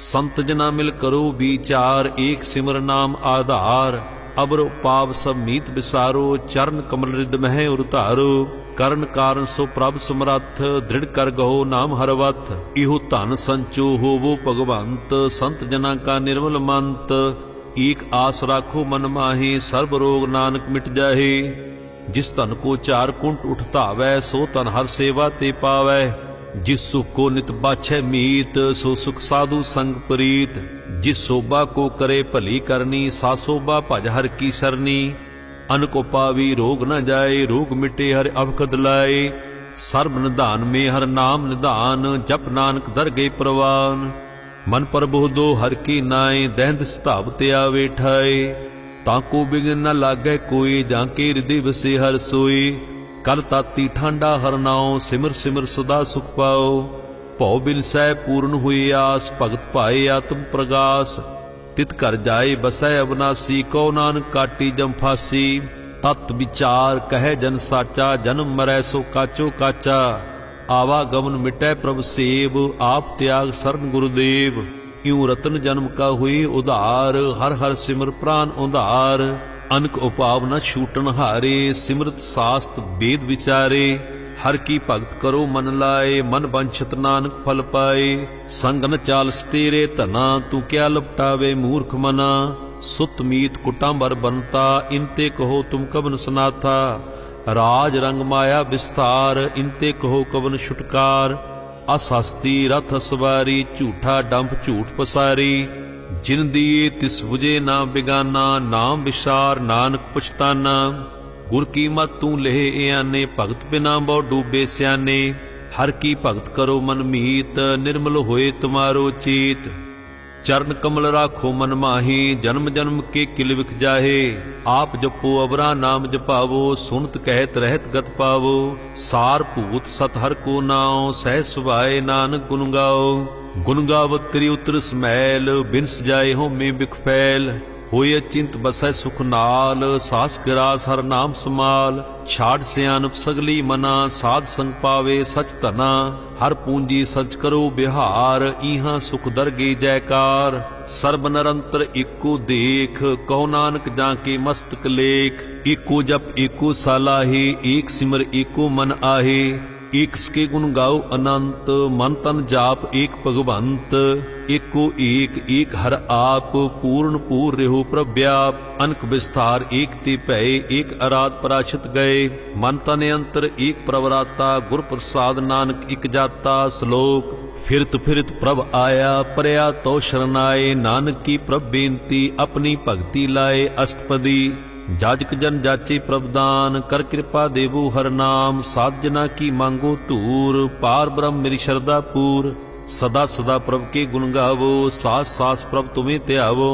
संत जना मिल करो विचार एक सिमर नाम आधार। अबर पाप सब मीत बिसारो चरण कमल रिद मह उतारो। करण कारण सो प्रभ समरथ दृढ़ कर गहो नाम हरवथ। इहो धन संचो होवो भगवंत संत जना का निर्मल मंत। एक आस राखो मन माहे, सर्ब रोग नानक मिट जाहे। जिस तन को चार कुंट उठ धावै, सो तन हर सेवा ते पावै। जिस सुख को नित बाछै मीत, सो सुख साधु संग प्रीत। जिस शोभा को करे भली करनी, सा शोभा भज हर की सरनी। अन को पावी रोग न जाए, रोग मिटे हर अवकद लाए। सर्ब निधान में हर नाम निधान, जप नानक दर गए प्रवान। मन पर बोधो हर की नाए, दहंद स्थाप ते आवे ठाए। ताको बिघन न लागै कोई, जाके हृदय बसे हर सोई। कल ताती ठांडा हर नाओ, सिमर सिमर सदा सुख पाओ। भौ बिन सै पूर्ण हुई आस, भगत पाए आत्म प्रगास। तित कर जाए बसै अविनाशी, कौ नानक काटी जम फासी। तत् विचार कहे जन साचा, जन्म मरै सो काचो काचा। आवागमन मिटै प्रभ सेव, आप त्याग शरण गुरुदेव। यूं रतन जन्म का हुई उधार, हर हर सिमर प्राण उधार। अनक उपाव न छूटन हारे, सिमरत शास्त्र वेद विचारे। हर की भगत करो मन लाए, मन बंछत नानक फल पाए। संग न चालस तेरे धना, तू क्या लपटावे मूर्ख मना। सुत मीत कुटांबर बनता, इनते कहो तुम कवन सनाथा। राज रंग माया विस्तार, इनते कहो कवन छुटकार। असहस्ती रथ सवारी, झूठा डंप झूठ पसारी। जिन दिए तिस बुझे ना बिगाना, नाम विचार नानक पछताना। गुर की मत तू लेह आने, भगत बिना बहु डूबे स्याने। हर की भगत करो मन मीत, निर्मल होए तुम्हारो चीत। चरण कमल राखो मन माही, जन्म जन्म के किल विख जाहे। आप जपो अवरा नाम जपावो, सुनत कहत रहत गत पावो। सार भूत सत हर को नाओ, सह सुभाए नानक गुन गाओ। गुन गावत त्रि उतर समैल, बिन सजाए होमे बिख फैल। होय चिंत बसै सुख नाल, सास गिरास हर नाम समाल। छाड़ सियानप सगली मना, साध संग पावे सच धना। हर पूंजी सच करो बिहार, इहां सुख दरगे जयकार। सर्ब निरंतर एको देख, कहो नानक जाके मस्तक लेख। एको जप एको सालाहे, एक सिमर एको मन आहे। एक सके गुण गाओ अनंत, मन तन जाप एक भगवंत। एको एक हर आप, पूर्ण पूर रेहो प्रव्याप। अनक विस्तार एक ते भय, एक अराध पराशत गए। मन तन अंतर एक प्रवराता, गुर प्रसाद नानक एक जाता। श्लोक फिरत फिरत प्रभ आया, परया तो शरनाए। नानक की प्रभ बेनती, अपनी भक्ति लाए अष्टपदी। जाजक जन जाचे प्रभदान, कर कृपा देवो हर नाम। साध जना की मांगो धूर, पार ब्रह्म मेरी शरदा पूर। सदा सदा प्रभ के गुण गावो, सास सास प्रभ तुम्हें त्यावो।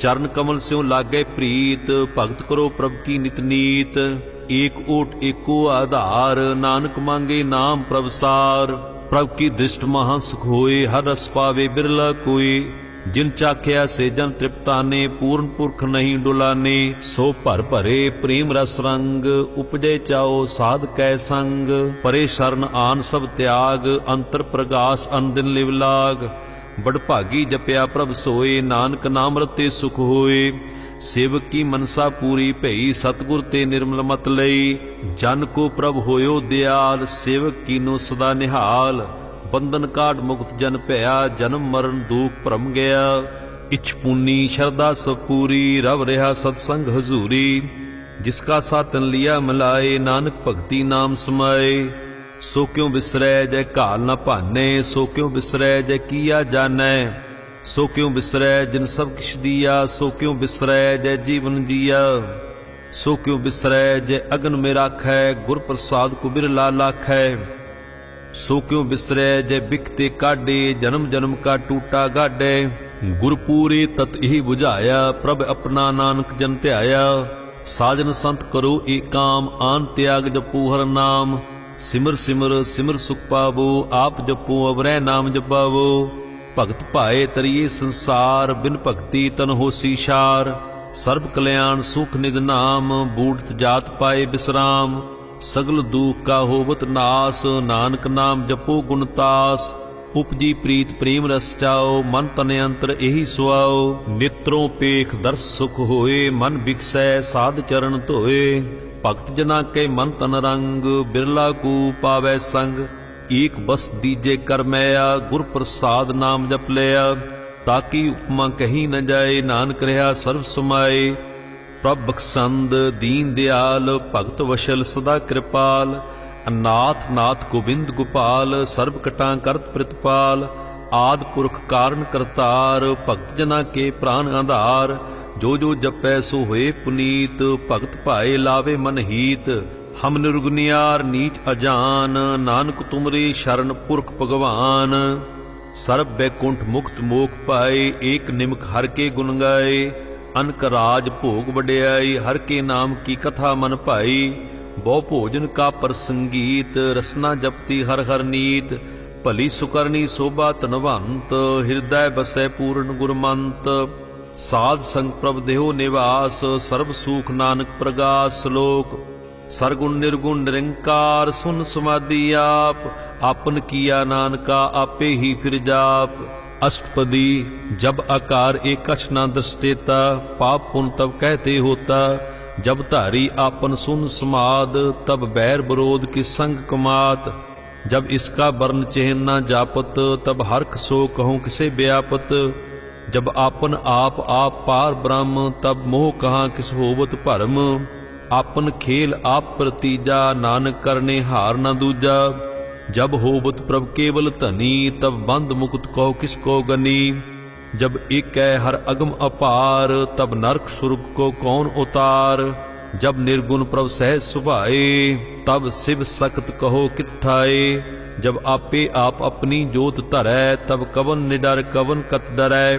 चरण कमल स्यों लागे प्रीत, भगत करो प्रभ की नित नीत। एक ओट एको आधार, नानक मांगे नाम प्रभ सार। प्रभ की दृष्ट महा सुख होए, हर रस पावे बिरला कोई। जिन चाख्या से जन तृप्ताने, पूर्ण पुरख नहीं डुलाने। सो भर भरे प्रेम रस रंग, उपजे चाओ साध कै संग। परे शरण आन सब त्याग, अंतर प्रगास अन दिन लिव लाग। बड़ भागी जपया प्रभ सोए, नानक नाम रते सुख होए। सेवक की मनसा पूरी भई, सतगुर ते निर्मल मत लई। जन को प्रभ होयो दयाल, सेवक कीनो सदा निहाल। बंधन काट मुक्त जन भया, जन्म मरण दुख भरम गया। इछ पुनी शरदा सब पूरी, रव रहा सत्संग हजूरी। जिसका सातन लिया मिलाए, नानक भक्ति नाम समाए। सो क्यों बिसरै जय काल न भाने, सो क्यों बिसरै जय किया जानै। सो क्यों बिसरै जिन सब किछ दिया, सो क्यों बिसरै जय जीवन जिया। सो क्यों बिसरै जय अगन में राखै, गुर प्रसाद को बिरला लाखै। सो क्यों बिसरै जय बिकते काढे, जन्म जन्म का टूटा गाढै। गुरपूरे तत ही बुझाया, प्रभ अपना नानक जन ध्याया। साजन संत करो एक काम, आन त्याग जपो हर नाम। सिमर सिमर सिमर सुख पावो, आप जपो अवरै नाम जपावो। भगत पाए तरिए संसार, बिन भक्ति तन होसी शार। सर्ब कल्याण सुख निध नाम, बूढ़त जात पाए विश्राम। सगल दुख का होवत नास, नानक नाम जपो गुणतास। उपजी प्रीत प्रेम रस चाओ, मन तन अंतर यही सुआओ। नेत्रों पेख दर्श सुख होए, मन बिकसै साध चरण धोए। भगत जना के मन तन रंग, बिरला को पावै संग। एक बस दीजे कर मैया, गुर प्रसाद नाम जप लिया। ताकि उपमा कही न जाए, नानक रहा सर्व समाए। प्रभ बख्शंद दीन दयाल, भगत वशल सदा कृपाल। अनाथ नाथ गोबिंद गोपाल, सर्व कटां करत प्रतिपाल। आद पुरख कारण करतार, भगत जना के प्राण आधार। जो जो जपै सो होए पुनीत, भगत भाए लावे मन हीत। हम निर्गुनियार नीच अजान, नानक तुमरे शरण पुरख भगवान। सर्ब बैकुंठ मुक्त मोख पाए, एक निमक हर के गुण गाए। अनक राज भोग वड्याई, हर के नाम की कथा मन भाई। बहु भोजन का प्रसंगीत, रसना जपती हर हर नीत। भली सुकरनी शोभा धनवंत, हृदय बसै पूर्ण गुरमंत। साध संग प्रभ देहो निवास, सर्व सुख नानक प्रगास। श्लोक सरगुण निर्गुण निरंकार, सुन समाधि आप। आपन किया नानका आपे ही फिर जाप। अष्टपदी जब आकार एक कछ न दृष्टेता, पाप पुन तब कहते होता। जब धारी आपन सुन समाद, तब बैर विरोध की संग कमात। जब इसका वर्ण चिन्ह न जापत, तब हर्ख सो कहूँ किसे व्यापत। जब आपन आप पार ब्रह्म, तब मोह कहाँ किस होवत भरम। आपन खेल आप प्रतीजा, नानक करने हार न दूजा। जब होवत प्रभ केवल धनी, तब बंद मुकुत कहो किसको गनी। जब एक है हर अगम अपार, तब नरक सुर्ग को कौन उतार। जब निर्गुण प्रभ सहज सुभाए, तब शिव सख्त कहो कित ठाए। जब आपे आप अपनी जोत धरै, तब कवन निडर कवन कत डरै।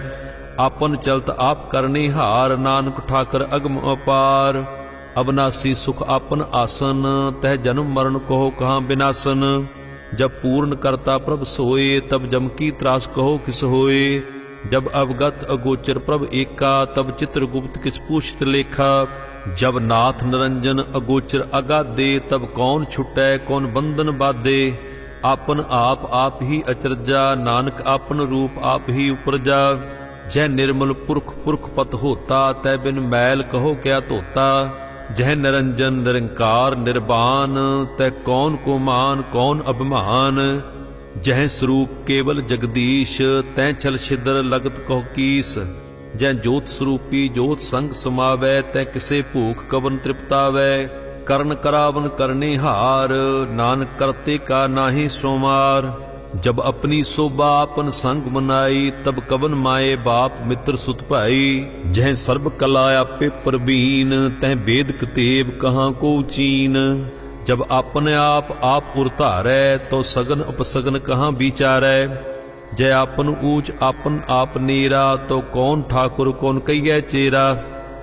आपन चलत आप करने हार, नानक ठाकर अगम अपार। अविनाशी सुख आपन आसन, तह जन्म मरण कहो कहाँ विनाशन। जब पूर्ण करता प्रभ सोए, तब जम की त्रास कहो किस होए। जब अवगत अगोचर प्रभ एका, तब चित्रगुप्त किस पूछत लेखा। जब नाथ निरंजन अगोचर अगाधे, तब कौन छुटै कौन बंधन बाधे। आपन आप ही अचरजा, नानक आपन रूप आप ही उपरजा। जय निर्मल पुरख पुरख पत होता, तै बिन मैल कहो क्या धोता। जह निरंजन निरंकार निर्वाण, तै कौन को मान कौन अभिमान। जह स्वरूप केवल जगदीश, तै छल छिद्र लगत कहो कीस। जह जोत स्वरूपी जोत संग समावै, तै किसे भूख कवन तृप्तावै। करण करावन करने हार, नानक करते का नाहि सोमार। जब अपनी शोभा आपन संग मनाई, तब कवन माए बाप मित्र सुत भाई। जह सर्ब कला आपे प्रवीण, तह वेद कतेब कहाँ को चीन। जब अपने आप उरतारै, तो सगन अपसगन कहाँ विचारै। जय आपन ऊंच आपन आप नेरा, तो कौन ठाकुर कौन कहिए चेरा।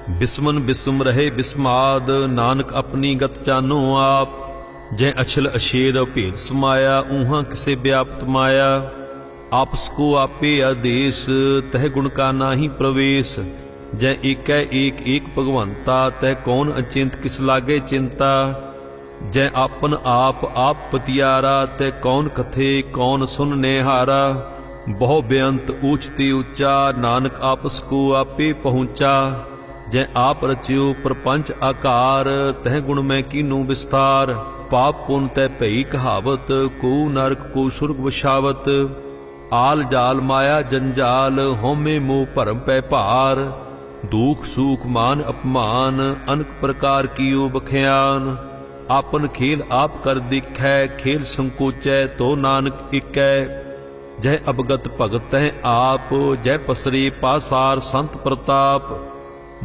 बिस्मन बिस्म रहे बिस्माद, नानक अपनी गत जानो आप। जय अछल अछेद भेद समाया, ऊहा किसे व्याप्त माया। आपस को आपे आदेश, तह गुण का नाही प्रवेश। जय एक एक भगवंता, तह कौन अचिंत किस लागे चिंता। जय आपन आप पतियारा, तह कौन कथे कौन सुन नेहारा। बहु बेअंत ऊंचते ऊंचा, नानक आपस को आपे पहुंचा। जय आप रच्यो प्रपंच आकार, तह गुण में कीनू विस्तार। पाप पुन तै भई कहावत, को नरक को सुर्ग वशावत। आल जाल माया जंजाल, होमे मोह भरम पै भार। दुख सुख मान अपमान, अनक प्रकार कीओ बख्यान। आपन खेल आप कर दिखै, खेल संकोचै तो नानक इकै। जय अवगत भगत है आप, जय पसरे पासार संत प्रताप।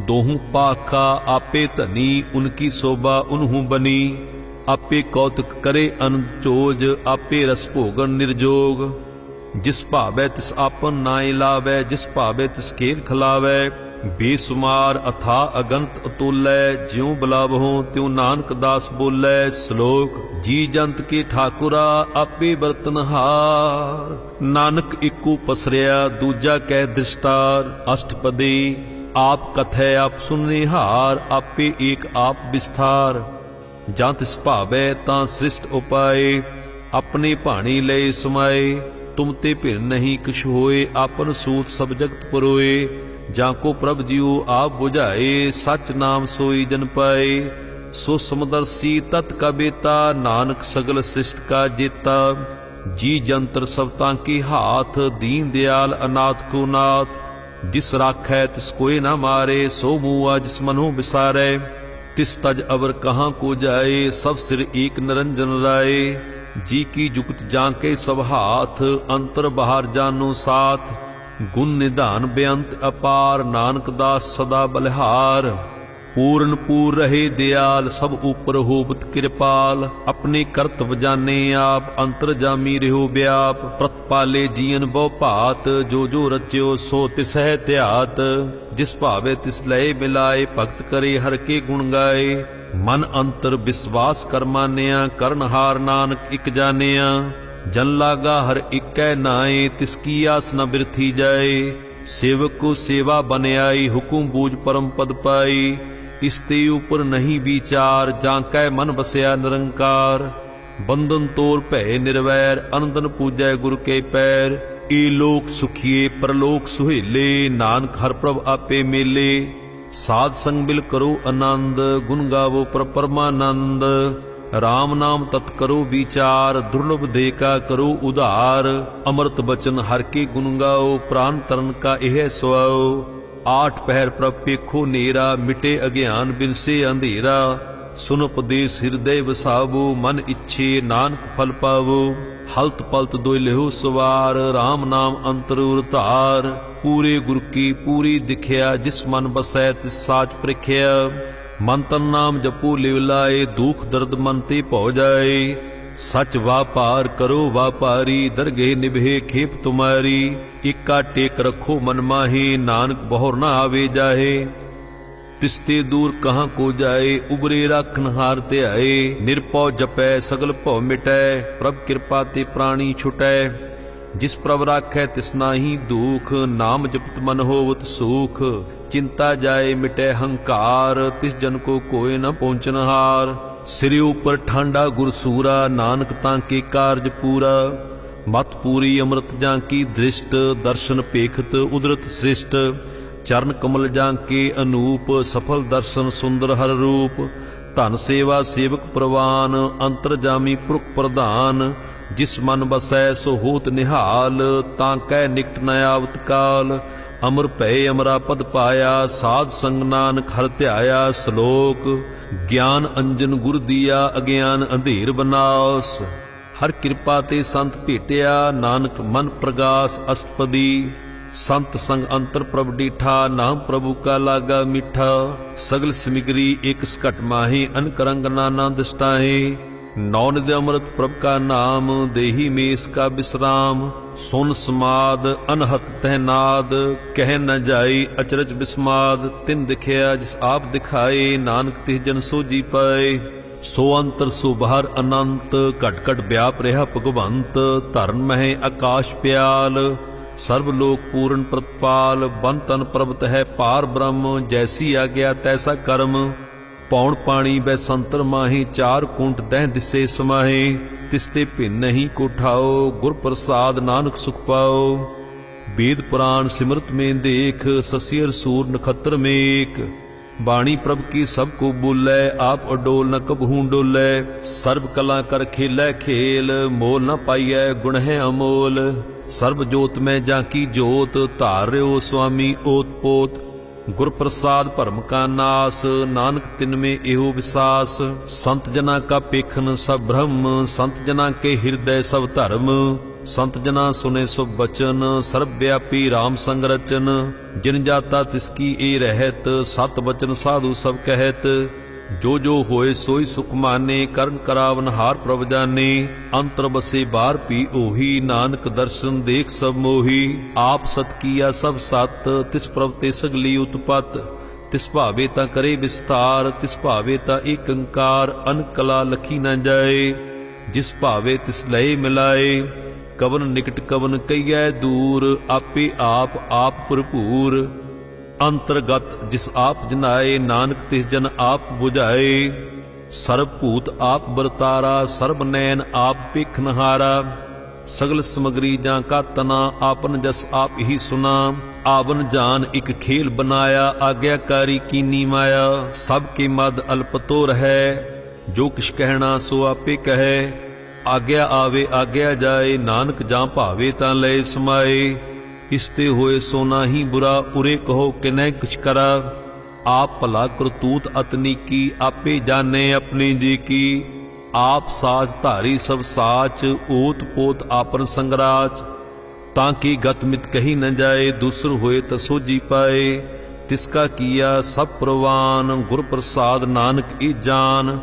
दोहू पाखा आपे धनी, उनकी शोभा उन्हू बनी। आपे कौतुक करे आनंद चोज, आपे रस भोगन निर्जोग। जिस भावै तिस आपन नाय लावै, जिस भावै तिस खेल खिलावै। बेसुमार अथा अगंत अतुलै, ज्यों बुलावहों त्यों नानक दास बोलै। श्लोक जी जंत के ठाकुरा, आपे बरतनहार। नानक इको पसरिया, दूजा कह दृष्टार। अष्टपदी आप कथै आप सुनने हार, आपे एक आप विस्तार। ਜਾਂ ਤਿਸ ਭਾਵੈ ਤਾਂ ਸ੍ਰਿਸ਼ਟ ਉਪਾਏ, ਆਪਣੇ ਭਾਣੀ ਲਏ ਸਮਾਏ। ਤੁਮ ਤੇ ਭਿੰਨ ਨਹੀਂ ਕਿਛ ਹੋਏ, ਆਪਨ ਸੂਤ ਸਭ ਜਗਤ ਪਰੋਏ। ਜਾਂ ਕੋ ਪ੍ਰਭ ਜਿਉ ਆਪ ਬੁਝਾਏ, ਸਚ ਨਾਮ ਸੋਈ ਜਨ ਪਾਏ। ਸੋ ਸਮਦਰਸੀ ਤਤ ਕਾ ਬੇਤਾ, ਨਾਨਕ ਸਗਲ ਸ੍ਰਿਸ਼ਟ ਕਾ ਜੇਤਾ। जी जंतर सब तांके हाथ, दीन दयाल अनाथ को नाथ। जिस राखै तिस कोई न मारे, सो मुआ जिस मनो बिसारै। तिस तज अवर कहाँ को जाए, सब सिर एक निरंजन राय। जी की जुगत जांके सब हाथ, अंतर बाहर जानो साथ। गुण निधान बेअंत अपार, नानक दास सदा बलिहार। पूर्ण पूर रहे दयाल, सब ऊपर होवत कृपाल। अपने कर्तव्य जाने आप, अंतर जामी रहो व्याप। प्रतिपाले जीवन बहु भात, जो जो रच्यो सो तिसह त्यात। जिस भावे तिस लय मिलाए, भगत करे हर के गुण गाए। मन अंतर विश्वास कर मानिया, करनहार नानक इक जानिया। जन लागा हर इकै नाए, तिसकी आस न बिरथी जाए। सेवक को सेवा बन आई, हुकुम बूझ परम पद पाई। इसते ऊपर नहीं विचार, जांकै मन बसया निरंकार। बंधन तोर भय निर्वैर, अनंदन पूजै गुरु के पैर। ए लोक सुखिए परलोक सुहेले, नानक हर प्रभ आपे मेले। साध संग मिल करो आनंद, गुण गावो पर परमानंद। राम नाम तत् करो विचार, दुर्लभ दे का करो उधार। अमृत बचन हर के गुण गाओ, प्राण तरन का यह सुआओ। आठ पहर प्रभ पेखो नेरा, मिटे अज्ञान बिनसे अंधेरा। सुन उपदेश हृदय वसावो, मन इच्छे नानक फल पावो। हलत पलत दोय लेहो सवार, राम नाम अंतर उरतार। पूरे गुर की पूरी दिखिया, जिस मन बसै तिस साच प्रिख्या। मन तन नाम जपो लिव लाए, दुख दर्द मन ते भौ जाए। सच वापार करो वापारी, दरगे निभे खेप तुम्हारी। इक्का टेक रखो मन माहे, नानक बहुर न आवे जाहे। तिसते दूर कहाँ को जाए, उबरे राखन हार ते आए। निरपौ जपै सगल भौ मिटै, प्रभ कृपा ते प्राणी छुटै। जिस प्रभ राखै तिस नाहि दुख, नाम जपत मन होवत सुख। चिंता जाए मिटे हंकार, तिस जन को कोई न पहुँचन हार। सिर ऊपर ठांडा गुरसूरा, नानक तांके कारज पूरा। मत पूरी अमृत जांकी दृष्ट, दर्शन पेखत उदरत श्रेष्ठ। चरण कमल जांके अनूप, सफल दर्शन सुंदर हर रूप। धन सेवा सेवक प्रवान, अंतर जामी पुरख प्रधान। जिस मन बसै सो होत निहाल, तांकै निकट न आवत काल। अमर भय अमरा पद पाया, साध संग नानक हर ध्याया। श्लोक ज्ञान अंजन गुर दिया, अज्ञान अंधेर बनास। हर कृपा ते संत भेटिया, नानक मन प्रगास अष्टपदी। संत संग अंतर प्रभ डीठा, नाम प्रभु का लागा मीठा। सगल सिमिगरी एक सकट माहे, अनक रंग नाना दृष्टाहे। नौ निधि अमृत प्रभ का नाम, देही में इसका विश्राम। सुन समाद अनहत तह नाद, कह न जाई अचरज विस्माद। तिन दिखया जिस आप दिखाए, नानक तिह जन सो जी पाए। सो अंतर सो बाहर अनंत, घट घट व्याप रहा भगवंत। धरन मह आकाश प्याल, सर्वलोक पूर्ण प्रतिपाल। बन तन प्रभत है पार ब्रह्म, जैसी आज्ञा तैसा कर्म। पौण पाणी बै संतर माहे, चार कुंट दह दिसे समाहे। तिसते भिन्न नहीं को ठाओ, गुर प्रसाद नानक सुख पाओ। वेद पुराण सिमरत में देख, ससियर सूर नखत्र में एक। बाणी प्रभ की सब को बोलै, आप अडोल न कबहू डोलै। सर्व कला कर खेलै खेल, मोल न पाइयै गुण है अमोल। सर्व जोत में जाकी जोत, धार रहो स्वामी ओत पोत। गुर प्रसाद भरम का नास, नानक तिन में एहो विसास। संत जना का पेखन सब ब्रह्म, संत जना के हृदय सब धर्म। संत जना सुने सुख बचन, सर्वव्यापी राम संग रचन। जिन जाता तिसकी ए रहत, सत वचन साधु सब कहत। जो जो होए सोई सुख माने, करन करावन हार प्रभ जाने। अंतर बसे बार पी ओही, नानक दर्शन देख सब मोही। आप सत किया सब सत, तिस प्रभ ते सगली उत्पत। तिस भावे ता करे विस्तार, तिस भावे ता एक अंकार। अन कला लखी न जाए, जिस भावे तिस लय मिलाए। कवन निकट कवन कहिए दूर, आपे आप भरपूर। अंतर्गत जिस आप जनाए, नानक तिस जन आप बुझाए। सर्वभूत आप बरतारा, सर्व नैन आप पेखनहारा। सगल समगरी जां का तना, आपन जस आप ही सुना। आवन जान एक खेल बनाया, आज्ञाकारी कीनी माया। सब के मद अल्प तो रहे, जो किछ कहना सो आपे कहे। आग्या आवे आग्या जाए, नानक जां भावे तां लय समाए। इसते होए सो नाहीं बुरा, उरे कहो किनै कुछ करा। आप भला करतूत अतनी की, आपे जाने अपनी जी की। आप साच धारी सब साच, ओत पोत आपन संगराच। ताकि गत मित कही न जाए, दूसर होए त सोजी पाए। तिसका किया सब प्रवान, गुर प्रसाद नानक ई जान।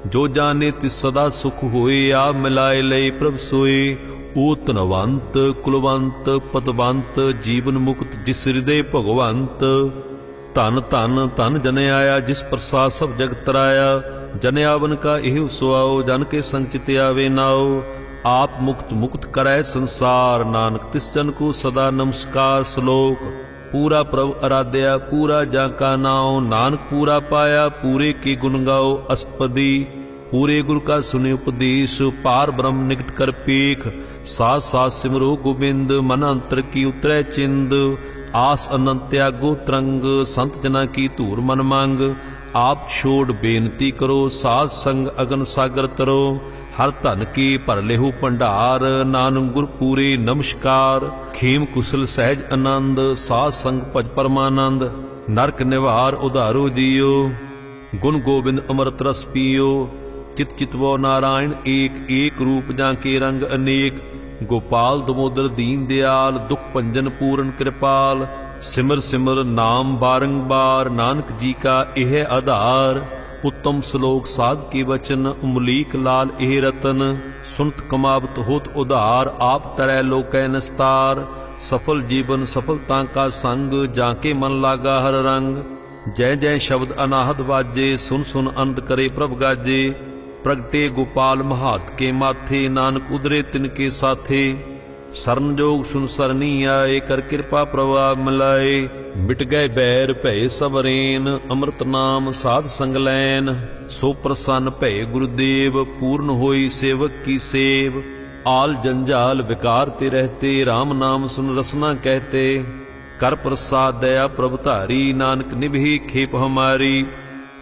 जो जाने तिस सदा सुख होए, आप मिलाए लय प्रभ सोए। ओ धनवंत कुलवंत पतवंत, जीवन मुक्त जिस हृदय भगवंत। धन धन धन जन आया, जिस प्रसाद सब जगत तराया। जन आवन का एहु सुआओ, जन के संचित आवे नाओ। आप मुक्त मुक्त करै संसार, नानक तिस जन को सदा नमस्कार। श्लोक पूरा प्रभु आराध्या, पूरा जाका नाओ। नानक पूरा पाया, पूरे के गुण गाओ अस्पदी। पूरे गुरु का सुने उपदेश, पार ब्रह्म निकट कर पेख। साथ साथ सिमरो गोबिंद, मन अंतर की उतरै चिंद। आस अनंत त्यागो तरंग, संत जना की धूर मन मांग। आप छोड़ बेनती करो, साध संग अगन सागर तरो। हर धन की भर लेहु भंडार, नानक गुर पूरे नमस्कार। खेम कुशल सहज आनंद, साध संग भज परमानंद। नरक निवार उधारो जियो, गुण गोबिंद अमृत रस पियो। चित चितवो नारायण एक, एक रूप जाके रंग अनेक। गोपाल दमोदर दीन दयाल, दुख भंजन पूਰਨ कृपाल। सिमर सिमर नाम बारंबार, नानक जी का यह आधार। उत्तम श्लोक साध के वचन, उमलीक लाल एह रतन। सुनत कमावत होत उधार, आप तरै लोकै निस्तार। सफल जीवन सफलता का संग, जाके मन लागा हर रंग। जय जय शब्द अनाहद वाजे, सुन सुन आनंद करे प्रभ गाजे। प्रगटे गोपाल महात के माथे, नानक उदरे तिनके साथे। शरण जोग सुन सरनी आए, कर कृपा प्रभाव मिलाए। मिट गए बैर भय सबरेन, अमृत नाम साध संग लैन। सो प्रसन्न भय गुरुदेव, पूर्ण होई सेवक की सेव। आल जंजाल विकार ते रहते, राम नाम सुन रसना कहते। कर प्रसाद दया प्रभ धारी, नानक निभे खेप हमारी।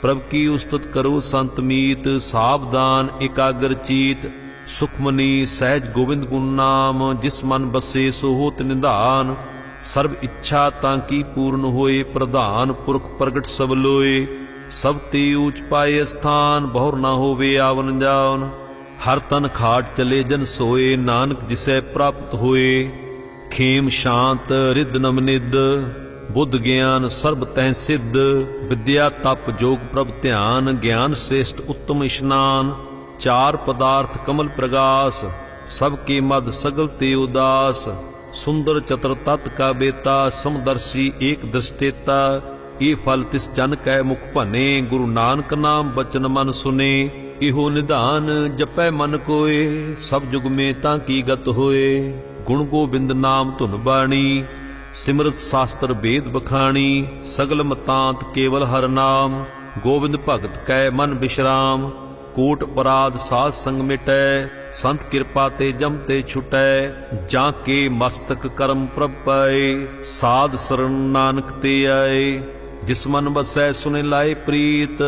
प्रभ की उस्तत करो संत मीत, सावधान एकाग्र चीत। सुखमनी सहज गोविंद गुण नाम, जिस मन बसे सो होत निधान। सर्व इच्छा ताकि पूर्ण होए, प्रधान पुरख प्रगट सब लोए। सब ते ऊच पाए स्थान, बहुर न होवे आवन जान। हर तन खाट चले जन सोए, नानक जिसे प्राप्त होए। खेम शांत रिद नवनिद, बुद्ध ज्ञान सर्ब तैं सिद्ध। विद्या तप जोग प्रभ ध्यान, ज्ञान श्रेष्ठ उत्तम स्नान। चार पदार्थ कमल प्रगास, सबके मद सगल ते उदास। सुंदर चतुर तत् का बेता, समदर्शी एक दृष्टेता। ये फल तिस जन कै मुख भने, गुरु नानक नाम बचन मन सुने। इहो निधान जपै मन कोय, सब जुग में ताकि गत होए। गुण गोबिंद नाम धुन बाणी, सिमरत शास्त्र वेद बखाणी। सगल मतांत केवल हर नाम, गोविंद भगत कै मन विश्राम। कोट अपराध साध संग मिटै, संत कृपा ते जम ते छुटै। जाके मस्तक कर्म प्रभ पाए, साध शरण नानक ते आए। जिस मन बसै सुने लाए प्रीत,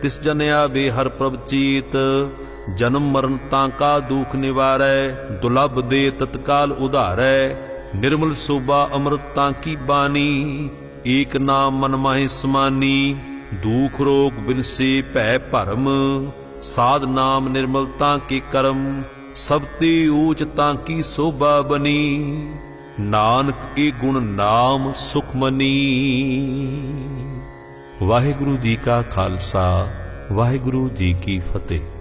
तिस जन आवे हर प्रभ चीत। जन्म मरण ताका दुख निवारै, दुलभ दे तत्काल उधारै। निर्मल शोभा अमृता की बानी, एक नाम मन माहि समानी। दुख रोग बिनसे भय भरम, साध नाम निर्मलता के कर्म। सब ते ऊचता की शोभा बनी, नानक ए गुण नाम सुखमनी। वाहिगुरु जी का खालसा, वाहिगुरु जी की फतेह।